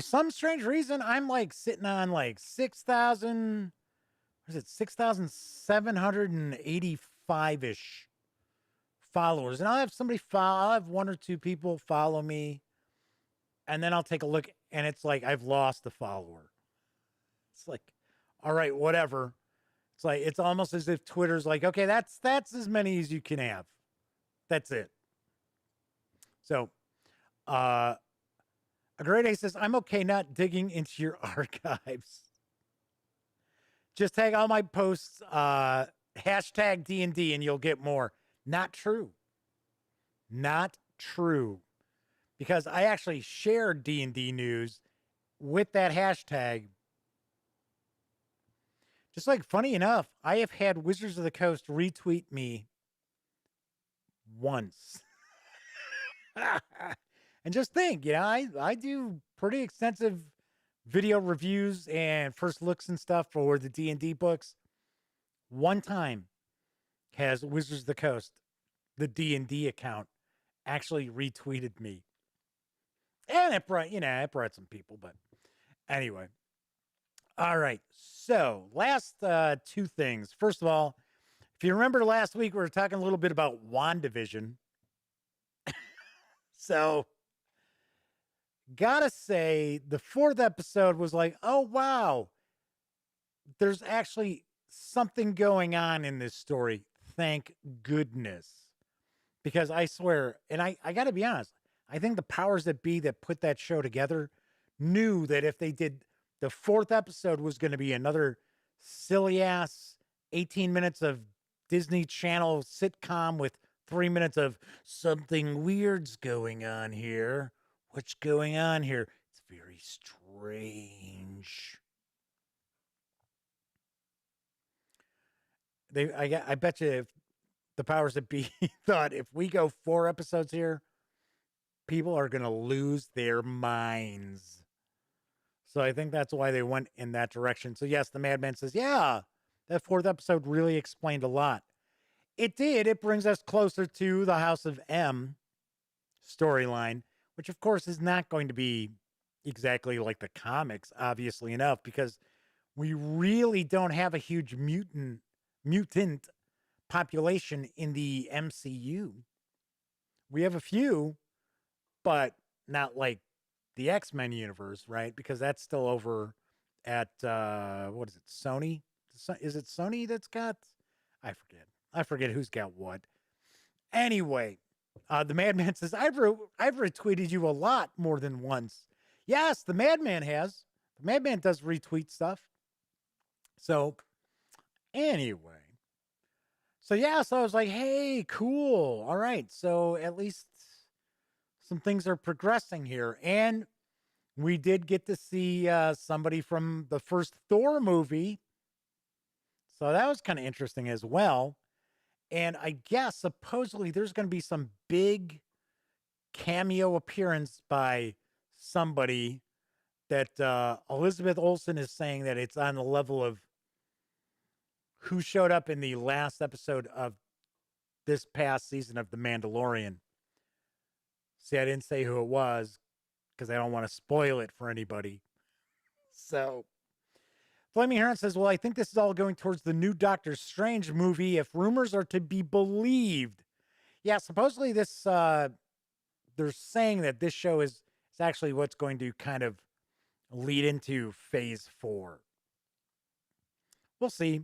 some strange reason, I'm like sitting on like 6,000, what is it, 6,785-ish followers. And I'll have I'll have one or two people follow me, and then I'll take a look, and it's like I've lost a follower. It's like, all right, whatever. It's like, it's almost as if Twitter's like, okay, that's as many as you can have. That's it. So, A Great A says, I'm okay not digging into your archives. Just tag all my posts, hashtag D&D, and you'll get more. Not true. Not true. Because I actually shared D&D news with that hashtag. Just like, funny enough, I have had Wizards of the Coast retweet me once. And just think, I do pretty extensive video reviews and first looks and stuff for the D&D books. One time has Wizards of the Coast, the D&D account, actually retweeted me. And it brought some people, but anyway. All right. So last two things. First of all, if you remember last week, we were talking a little bit about WandaVision. So gotta say, the fourth episode was like, oh, wow, there's actually something going on in this story. Thank goodness. Because I swear, and I got to be honest, I think the powers that be that put that show together knew that if they did, the fourth episode was going to be another silly ass 18 minutes of Disney Channel sitcom with 3 minutes of something weird's going on here. What's going on here? It's very strange. I bet you if the powers that be thought if we go 4 episodes here, people are going to lose their minds. So I think that's why they went in that direction. So yes, the Madman says, yeah, that fourth episode really explained a lot. It did. It brings us closer to the House of M storyline, which of course is not going to be exactly like the comics, obviously enough, because we really don't have a huge mutant population in the MCU. We have a few, but not like the X-Men universe, right? Because that's still over at, what is it, Sony? Is it Sony that's got? I forget who's got what. Anyway, the Madman says, I've retweeted you a lot more than once. Yes, the Madman has. The Madman does retweet stuff. So, anyway. So, yeah, so I was like, hey, cool. All right. So, at least some things are progressing here. And we did get to see somebody from the first Thor movie. So, that was kind of interesting as well. And I guess supposedly there's going to be some big cameo appearance by somebody that Elizabeth Olsen is saying that it's on the level of who showed up in the last episode of this past season of The Mandalorian. See, I didn't say who it was because I don't want to spoil it for anybody. So Flaming Heron says, well, I think this is all going towards the new Doctor Strange movie, if rumors are to be believed. Yeah, supposedly this, they're saying that this show is actually what's going to kind of lead into phase 4. We'll see.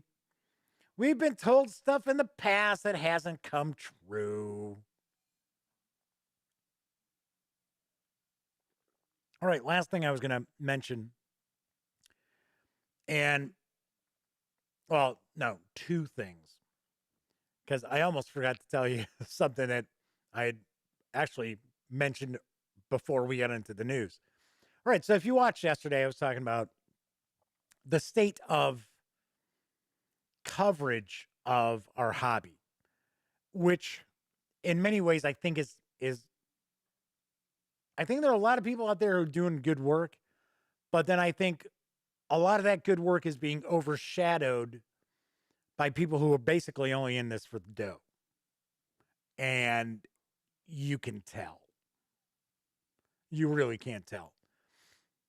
We've been told stuff in the past that hasn't come true. All right, last thing I was going to mention. And, well, no, 2 things. Because I almost forgot to tell you something that I had actually mentioned before we got into the news. All right, so if you watched yesterday, I was talking about the state of coverage of our hobby, which in many ways I think is I think there are a lot of people out there who are doing good work, but then I think a lot of that good work is being overshadowed by people who are basically only in this for the dough. And you can tell. You really can't tell.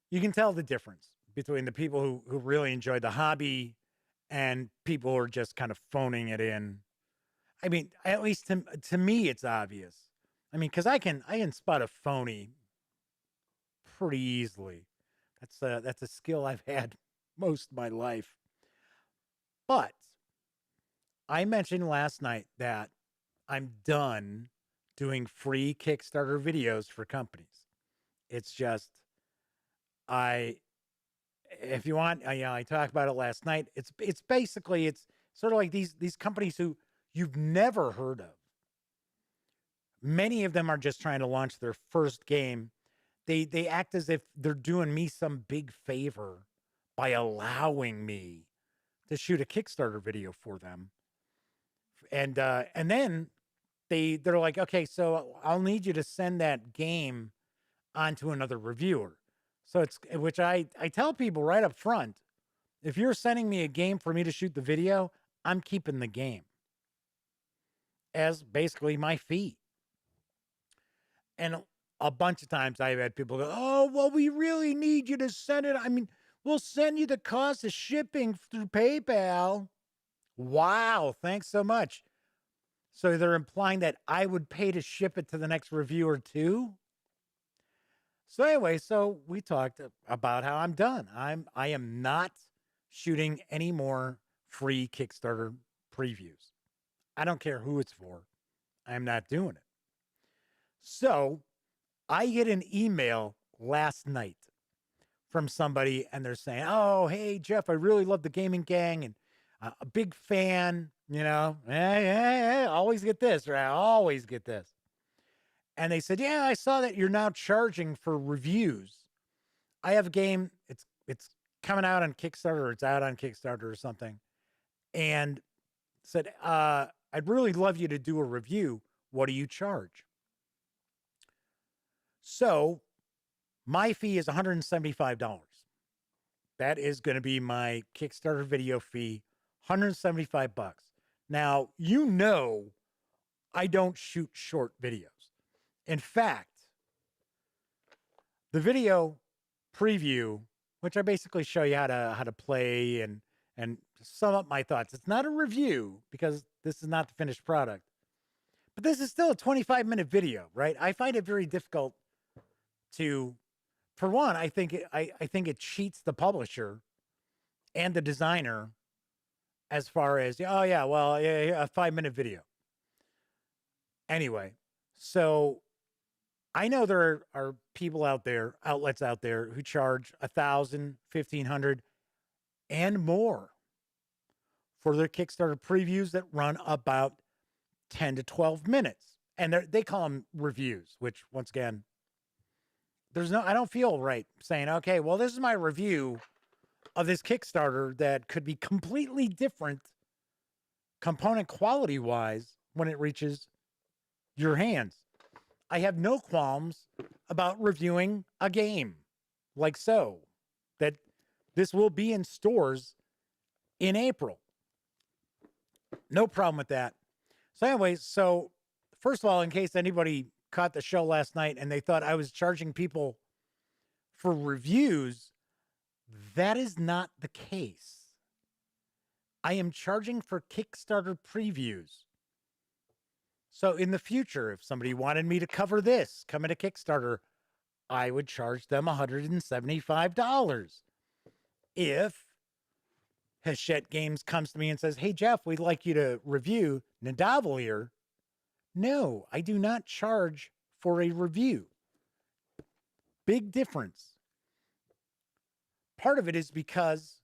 You can tell the difference between the people who really enjoy the hobby and people who are just kind of phoning it in. I mean, at least to me, it's obvious. I mean, because I can spot a phony pretty easily. That's a skill I've had most of my life. But I mentioned last night that I'm done doing free Kickstarter videos for companies. It's just, if you want, I talked about it last night. It's basically, it's sort of like these companies who you've never heard of. Many of them are just trying to launch their first game. They act as if they're doing me some big favor by allowing me to shoot a Kickstarter video for them. And then they're like, okay, so I'll need you to send that game on to another reviewer. So which I tell people right up front, if you're sending me a game for me to shoot the video, I'm keeping the game as basically my fee. And a bunch of times I've had people go, oh, well, we really need you to send it. I mean, we'll send you the cost of shipping through PayPal. Wow, thanks so much. So they're implying that I would pay to ship it to the next reviewer too. So anyway, so we talked about how I'm done. I am not shooting any more free Kickstarter previews. I don't care who it's for. I'm not doing it. So I get an email last night from somebody and they're saying, oh, hey, Jeff, I really love the Gaming Gang and a big fan, you know, hey, always get this, right? I always get this. And they said, yeah, I saw that you're now charging for reviews. I have a game. It's coming out on Kickstarter, or it's out on Kickstarter or something. And said, I'd really love you to do a review. What do you charge? So my fee is $175. That is going to be my Kickstarter video fee, $175. Now, you know, I don't shoot short videos. In fact, the video preview, which I basically show you how to play and sum up my thoughts. It's not a review because this is not the finished product. But this is still a 25-minute video, right? I find it very difficult to, for one, I think it cheats the publisher and the designer as far as, oh yeah, well, yeah, a 5-minute video. Anyway, so I know there are people out there, outlets out there who charge $1,000, $1,500 and more for their Kickstarter previews that run about 10 to 12 minutes. And they call them reviews, which once again, I don't feel right saying, okay, well, this is my review of this Kickstarter that could be completely different component quality wise when it reaches your hands. I have no qualms about reviewing a game like so, that this will be in stores in April. No problem with that. So anyways, so first of all, in case anybody caught the show last night and they thought I was charging people for reviews, That is not the case. I am charging for Kickstarter previews. So in the future, if somebody wanted me to cover this, come into Kickstarter, I would charge them $175. If Hachette Games comes to me and says, hey, Jeff, we'd like you to review Nidavellir, no, I do not charge for a review. Big difference. Part of it is because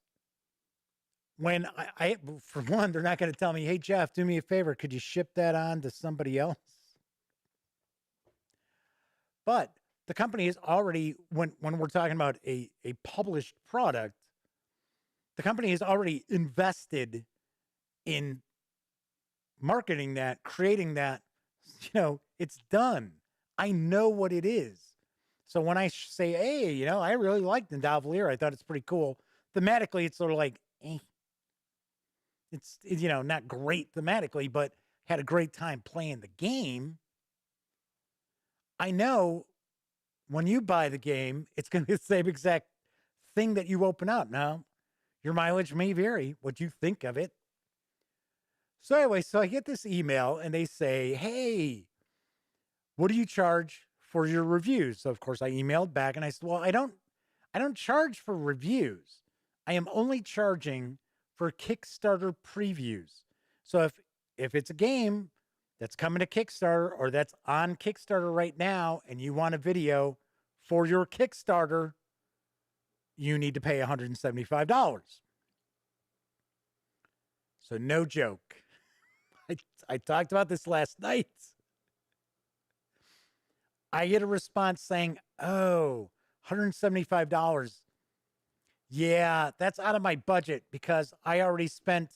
when I for one, they're not going to tell me, hey, Jeff, do me a favor. Could you ship that on to somebody else? But the company is already, when we're talking about a published product, the company has already invested in marketing that, creating that. It's done. I know what it is. So when I say, hey, I really liked Nidavellir, I thought it's pretty cool. Thematically, it's sort of like, It's, not great thematically, but had a great time playing the game. I know when you buy the game, it's going to be the same exact thing that you open up. Now, your mileage may vary, what you think of it. So anyway, so I get this email and they say, hey, what do you charge for your reviews? So of course I emailed back and I said, well, I don't charge for reviews. I am only charging for Kickstarter previews. So if it's a game that's coming to Kickstarter or that's on Kickstarter right now and you want a video for your Kickstarter, you need to pay $175. So no joke. I talked about this last night. I get a response saying, oh, $175. Yeah, that's out of my budget because I already spent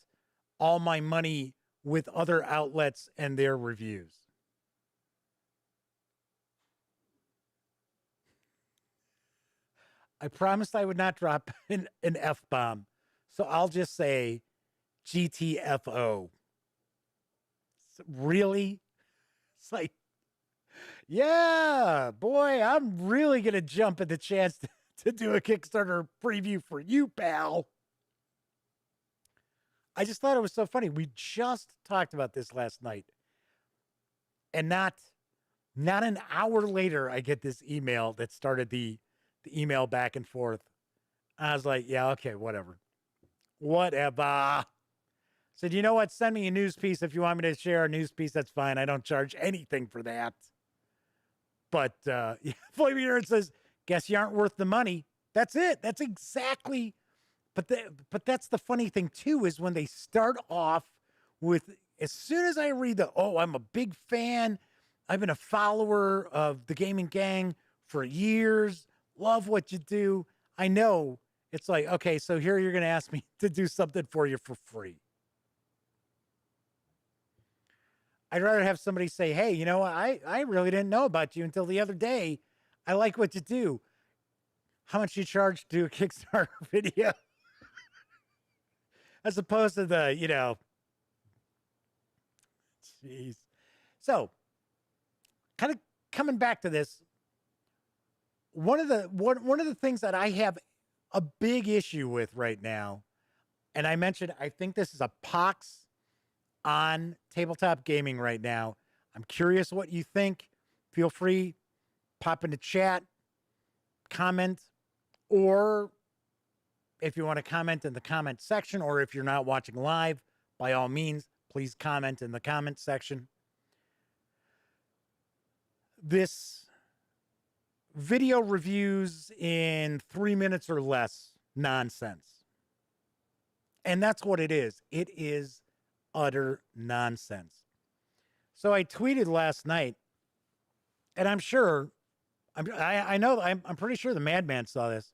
all my money with other outlets and their reviews. I promised I would not drop an F-bomb, so I'll just say GTFO. Really? It's like, yeah, boy, I'm really going to jump at the chance to do a Kickstarter preview for you, pal. I just thought it was so funny. We just talked about this last night. And not an hour later, I get this email that started the email back and forth. I was like, yeah, okay, whatever. Whatever. Said, you know what? Send me a news piece if you want me to share a news piece. That's fine. I don't charge anything for that. But Flaming Aaron says, guess you aren't worth the money. That's it. That's exactly. But that's the funny thing too, is when they start off with, as soon as I read I'm a big fan. I've been a follower of the Gaming Gang for years. Love what you do. I know it's like, okay, so here you're going to ask me to do something for you for free. I'd rather have somebody say, hey, you know what? I really didn't know about you until the other day. I like what you do. How much you charge to do a Kickstarter video? As opposed to the, jeez. So, kind of coming back to this, one of the things that I have a big issue with right now, and I mentioned, I think this is a pox on tabletop gaming right now. I'm curious what you think. Feel free, pop into chat, comment, or if you want to comment in the comment section, or if you're not watching live, by all means, please comment in the comment section. This video reviews in 3 minutes or less nonsense. And that's what it is. It is utter nonsense. So I tweeted last night, and I'm sure, I'm pretty sure the madman saw this.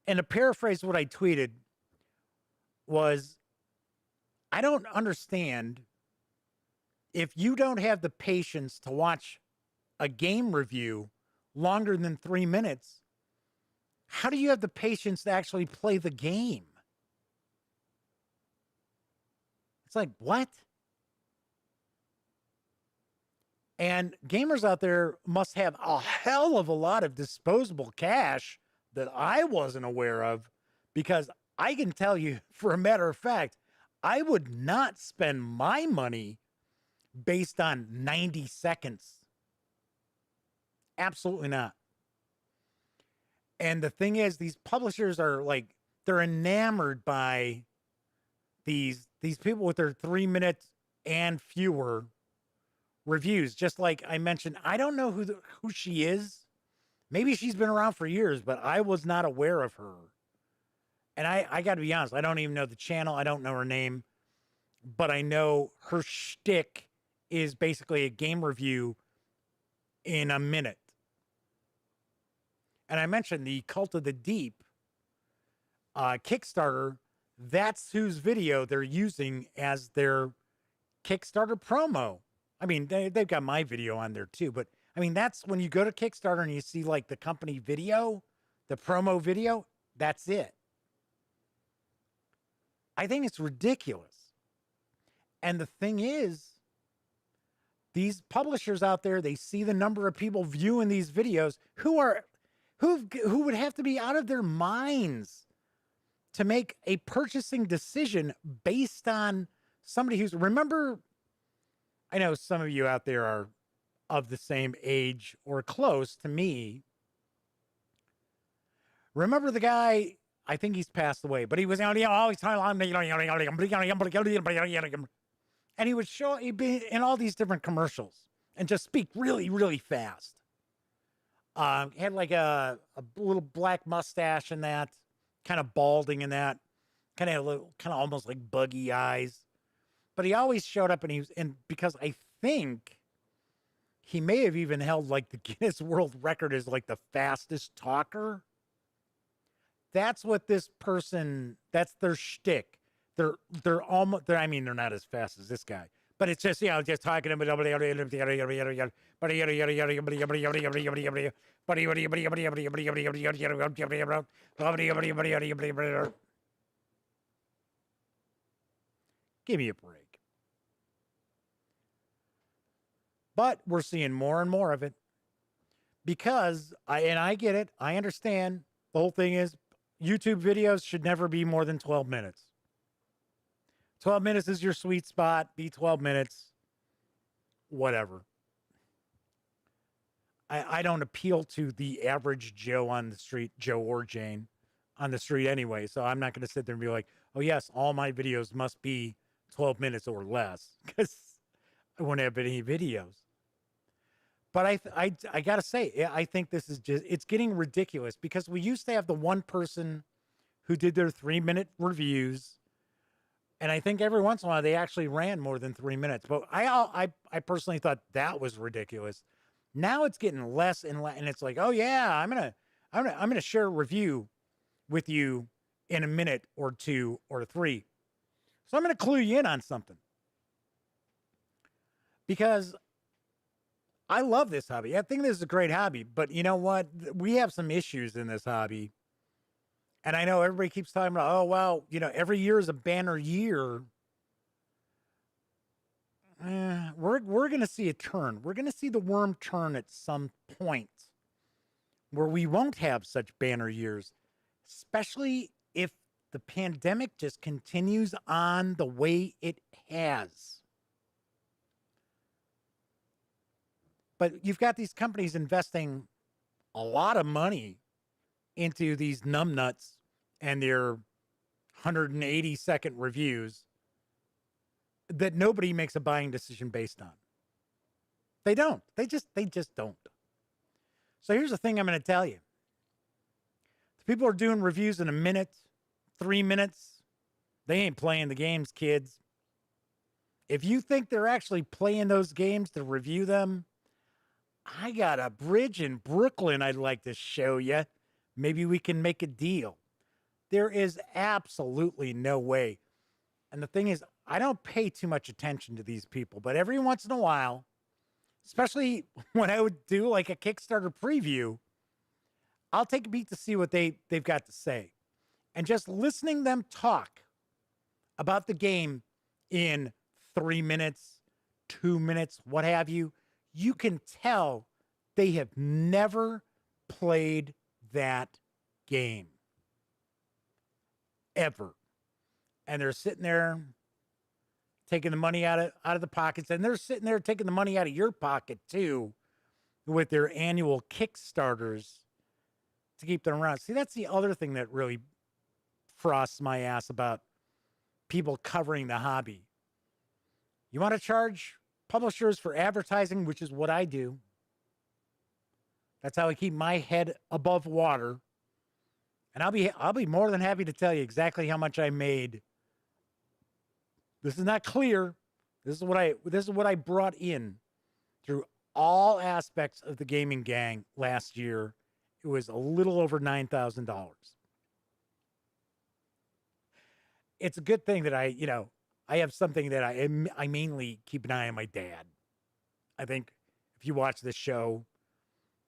And to paraphrase what I tweeted was, I don't understand if you don't have the patience to watch a game review longer than 3 minutes, how do you have the patience to actually play the game? It's like, what? And gamers out there must have a hell of a lot of disposable cash that I wasn't aware of, because I can tell you for a matter of fact, I would not spend my money based on 90 seconds. Absolutely not. And the thing is, these publishers are like, they're enamored by these people with their 3 minutes and fewer reviews. Just like I mentioned, I don't know who she is. Maybe she's been around for years, but I was not aware of her. And I got to be honest, I don't even know the channel. I don't know her name, but I know her shtick is basically a game review in a minute. And I mentioned the Cult of the Deep Kickstarter. That's whose video they're using as their Kickstarter promo. I mean, they've got my video on there too, but I mean, that's when you go to Kickstarter and you see like the company video, the promo video, that's it. I think it's ridiculous. And the thing is, these publishers out there, they see the number of people viewing these videos who would have to be out of their minds to make a purchasing decision based on somebody who's, remember, I know some of you out there are of the same age or close to me. Remember the guy, I think he's passed away, but he was always talking, and he would show, he'd be in all these different commercials and just speak really, really fast. He had like a little black mustache in that, kind of balding in that, kind of almost like buggy eyes. But he always showed up, and because I think he may have even held like the Guinness World Record as like the fastest talker. That's what this person, that's their shtick. They're almost, I mean, they're not as fast as this guy, but it's just, just talking about, give me a break. But we're seeing more and more of it because I get it. I understand. The whole thing is YouTube videos should never be more than 12 minutes. 12 minutes is your sweet spot. Be 12 minutes. Whatever. I don't appeal to the average Joe on the street, Joe or Jane on the street anyway. So I'm not going to sit there and be like, oh, yes, all my videos must be 12 minutes or less, because I won't have any videos. But I got to say, I think this is just, it's getting ridiculous, because we used to have the one person who did their 3-minute reviews. And I think every once in a while they actually ran more than 3 minutes. But I personally thought that was ridiculous. Now it's getting less and less, and it's like, oh yeah, I'm gonna share a review with you in a minute or 2 or 3. So I'm gonna clue you in on something, because I love this hobby. I think this is a great hobby, but you know what? We have some issues in this hobby. And I know everybody keeps talking about, oh, well, every year is a banner year. We're going to see a turn. We're going to see the worm turn at some point where we won't have such banner years, especially if the pandemic just continues on the way it has. But you've got these companies investing a lot of money into these numbnuts and their 180-second reviews that nobody makes a buying decision based on. They don't. They just don't. So here's the thing I'm going to tell you. The people are doing reviews in a minute, 3 minutes. They ain't playing the games, kids. If you think they're actually playing those games to review them, I got a bridge in Brooklyn I'd like to show you. Maybe we can make a deal. There is absolutely no way. And the thing is, I don't pay too much attention to these people, but every once in a while, especially when I would do like a Kickstarter preview, I'll take a beat to see what they've got to say. And just listening them talk about the game in 3 minutes, 2 minutes, what have you, you can tell they have never played that game ever. And they're sitting there taking the money out of the pockets, and they're sitting there taking the money out of your pocket too with their annual Kickstarters to keep them around. See, that's the other thing that really frosts my ass about people covering the hobby. You want to charge publishers for advertising, which is what I do. That's how I keep my head above water. And I'll be more than happy to tell you exactly how much I made. This is not clear. This is what I brought in through all aspects of the gaming gang last year. It was a little over $9,000. It's a good thing that I have something that I mainly keep an eye on my dad. I think if you watch this show,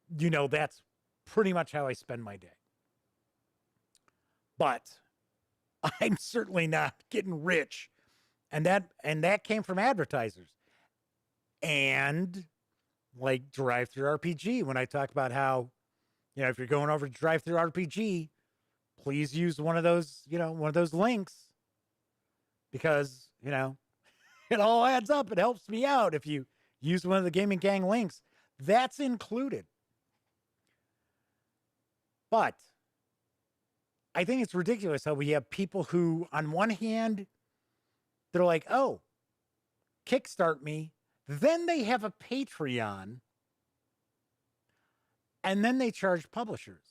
that's pretty much how I spend my day. But I'm certainly not getting rich. And that came from advertisers. And like Drive Through RPG, when I talk about how, if you're going over to Drive Through RPG, please use one of those links, because, it all adds up. It helps me out if you use one of the Gaming Gang links. That's included. But I think it's ridiculous how we have people who, on one hand, they're like, oh, kickstart me. Then they have a Patreon. And then they charge publishers.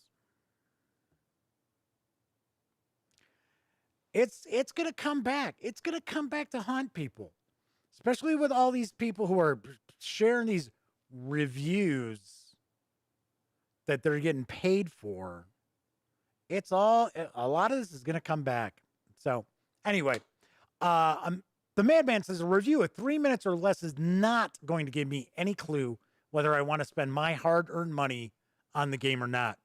It's going to come back. It's going to come back to haunt people. Especially with all these people who are sharing these reviews that they're getting paid for. A lot of this is going to come back. So anyway, the Madman says a review of 3 minutes or less is not going to give me any clue whether I want to spend my hard-earned money on the game or not.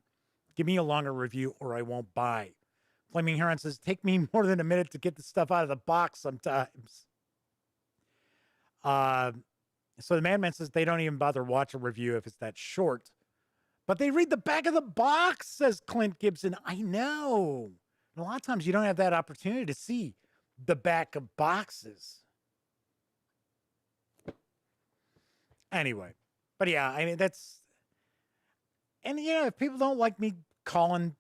Give me a longer review or I won't buy. Flaming Heron says, take me more than a minute to get the stuff out of the box sometimes. So the Madman says they don't even bother watch a review if it's that short. But they read the back of the box, says Clint Gibson. I know. And a lot of times you don't have that opportunity to see the back of boxes. Anyway. But yeah, I mean, that's... And, if people don't like me calling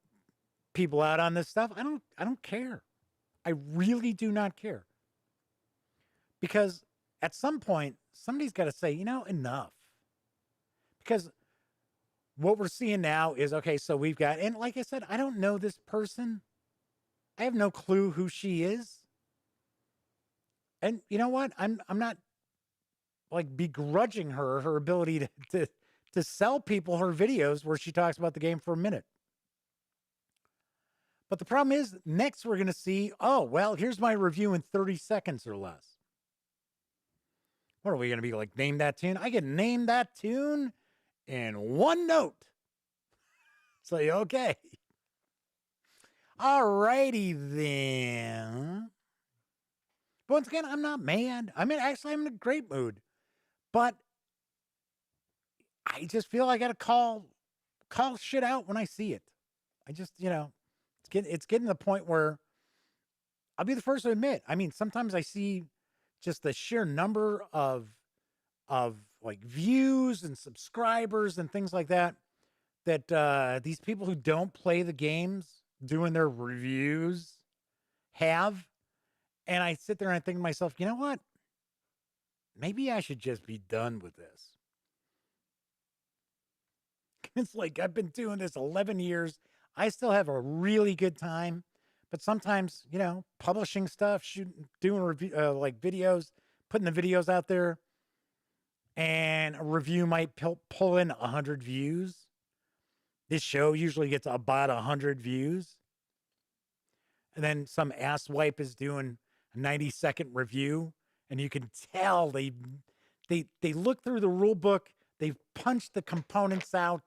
people out on this stuff, I don't care. I really do not care. Because at some point, somebody's got to say, enough. Because what we're seeing now is, okay, so we've got, and like I said, I don't know this person. I have no clue who she is. And you know what? I'm not like begrudging her ability to sell people her videos where she talks about the game for a minute. But the problem is, next we're going to see, oh, well, here's my review in 30 seconds or less. What are we going to be like, name that tune? I can name that tune in one note. Say, okay. All righty then. But once again, I'm not mad. Actually, I'm in a great mood. But I just feel I got to call shit out when I see it. I just, it's getting to the point where I'll be the first to admit. Sometimes I see just the sheer number of like views and subscribers and things like that these people who don't play the games doing their reviews have. And I sit there and I think to myself, you know what? Maybe I should just be done with this. It's like I've been doing this 11 years. I still have a really good time. But sometimes, publishing stuff, doing review, like videos, putting the videos out there, and a review might pull in 100 views. This show usually gets about 100 views. And then some asswipe is doing a 90-second review, and you can tell they look through the rule book, they've punched the components out,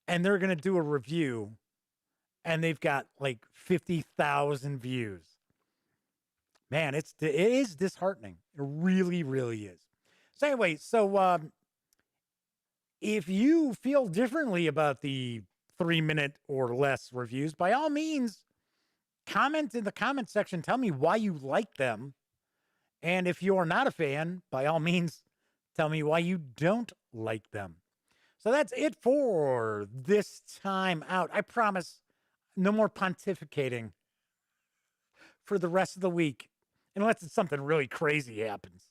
and they're going to do a review. And they've got like 50,000 views. Man, it is disheartening. It really, really is. So anyway, if you feel differently about the 3-minute or less reviews, by all means, comment in the comment section. Tell me why you like them. And if you're not a fan, by all means, tell me why you don't like them. So that's it for this time out. I promise no more pontificating for the rest of the week, unless it's something really crazy happens.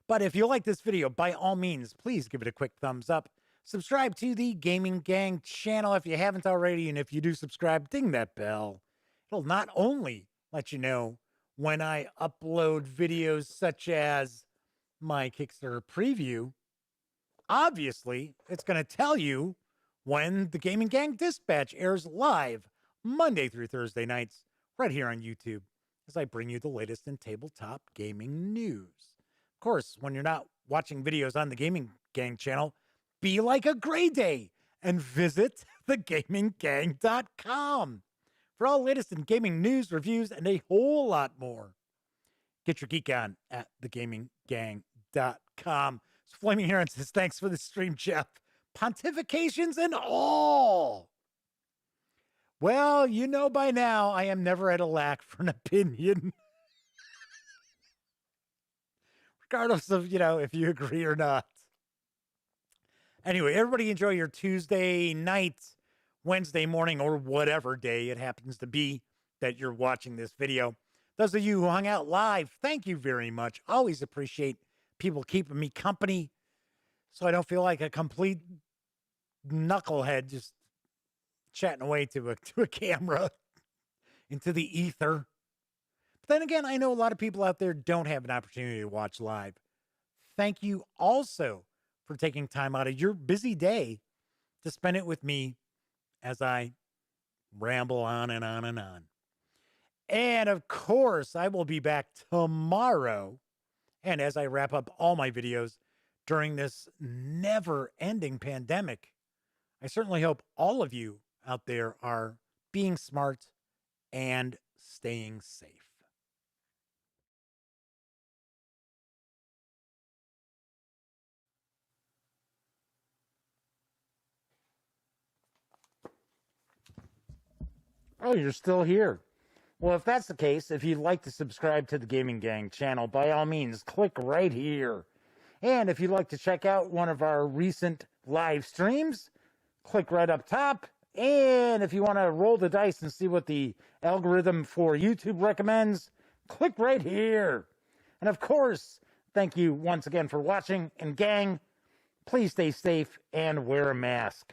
But if you like this video, by all means, please give it a quick thumbs up. Subscribe to the Gaming Gang channel if you haven't already. And if you do subscribe, ding that bell. It'll not only let you know when I upload videos such as my Kickstarter preview, obviously, it's going to tell you when the Gaming Gang Dispatch airs live Monday through Thursday nights right here on YouTube as I bring you the latest in tabletop gaming news. Of course, when you're not watching videos on the Gaming Gang channel, be like a Gray Day and visit thegaminggang.com for all latest in gaming news, reviews, and a whole lot more. Get your geek on at thegaminggang.com. So Flaming Heron says, thanks for the stream, Jeff. Pontifications and all. Well, you know by now, I am never at a lack for an opinion. Regardless of, if you agree or not. Anyway, everybody enjoy your Tuesday night, Wednesday morning, or whatever day it happens to be that you're watching this video. Those of you who hung out live, thank you very much. Always appreciate people keeping me company so I don't feel like a complete knucklehead just chatting away to a camera into the ether. But then again, I know a lot of people out there don't have an opportunity to watch live. Thank you also for taking time out of your busy day to spend it with me as I ramble on and on and on. And of course, I will be back tomorrow. And as I wrap up all my videos during this never-ending pandemic, I certainly hope all of you out there are being smart and staying safe. Oh, you're still here. Well, if that's the case, if you'd like to subscribe to the Gaming Gang channel, by all means, click right here. And if you'd like to check out one of our recent live streams, click right up top. And if you want to roll the dice and see what the algorithm for YouTube recommends, click right here. And of course, thank you once again for watching. And gang, please stay safe and wear a mask.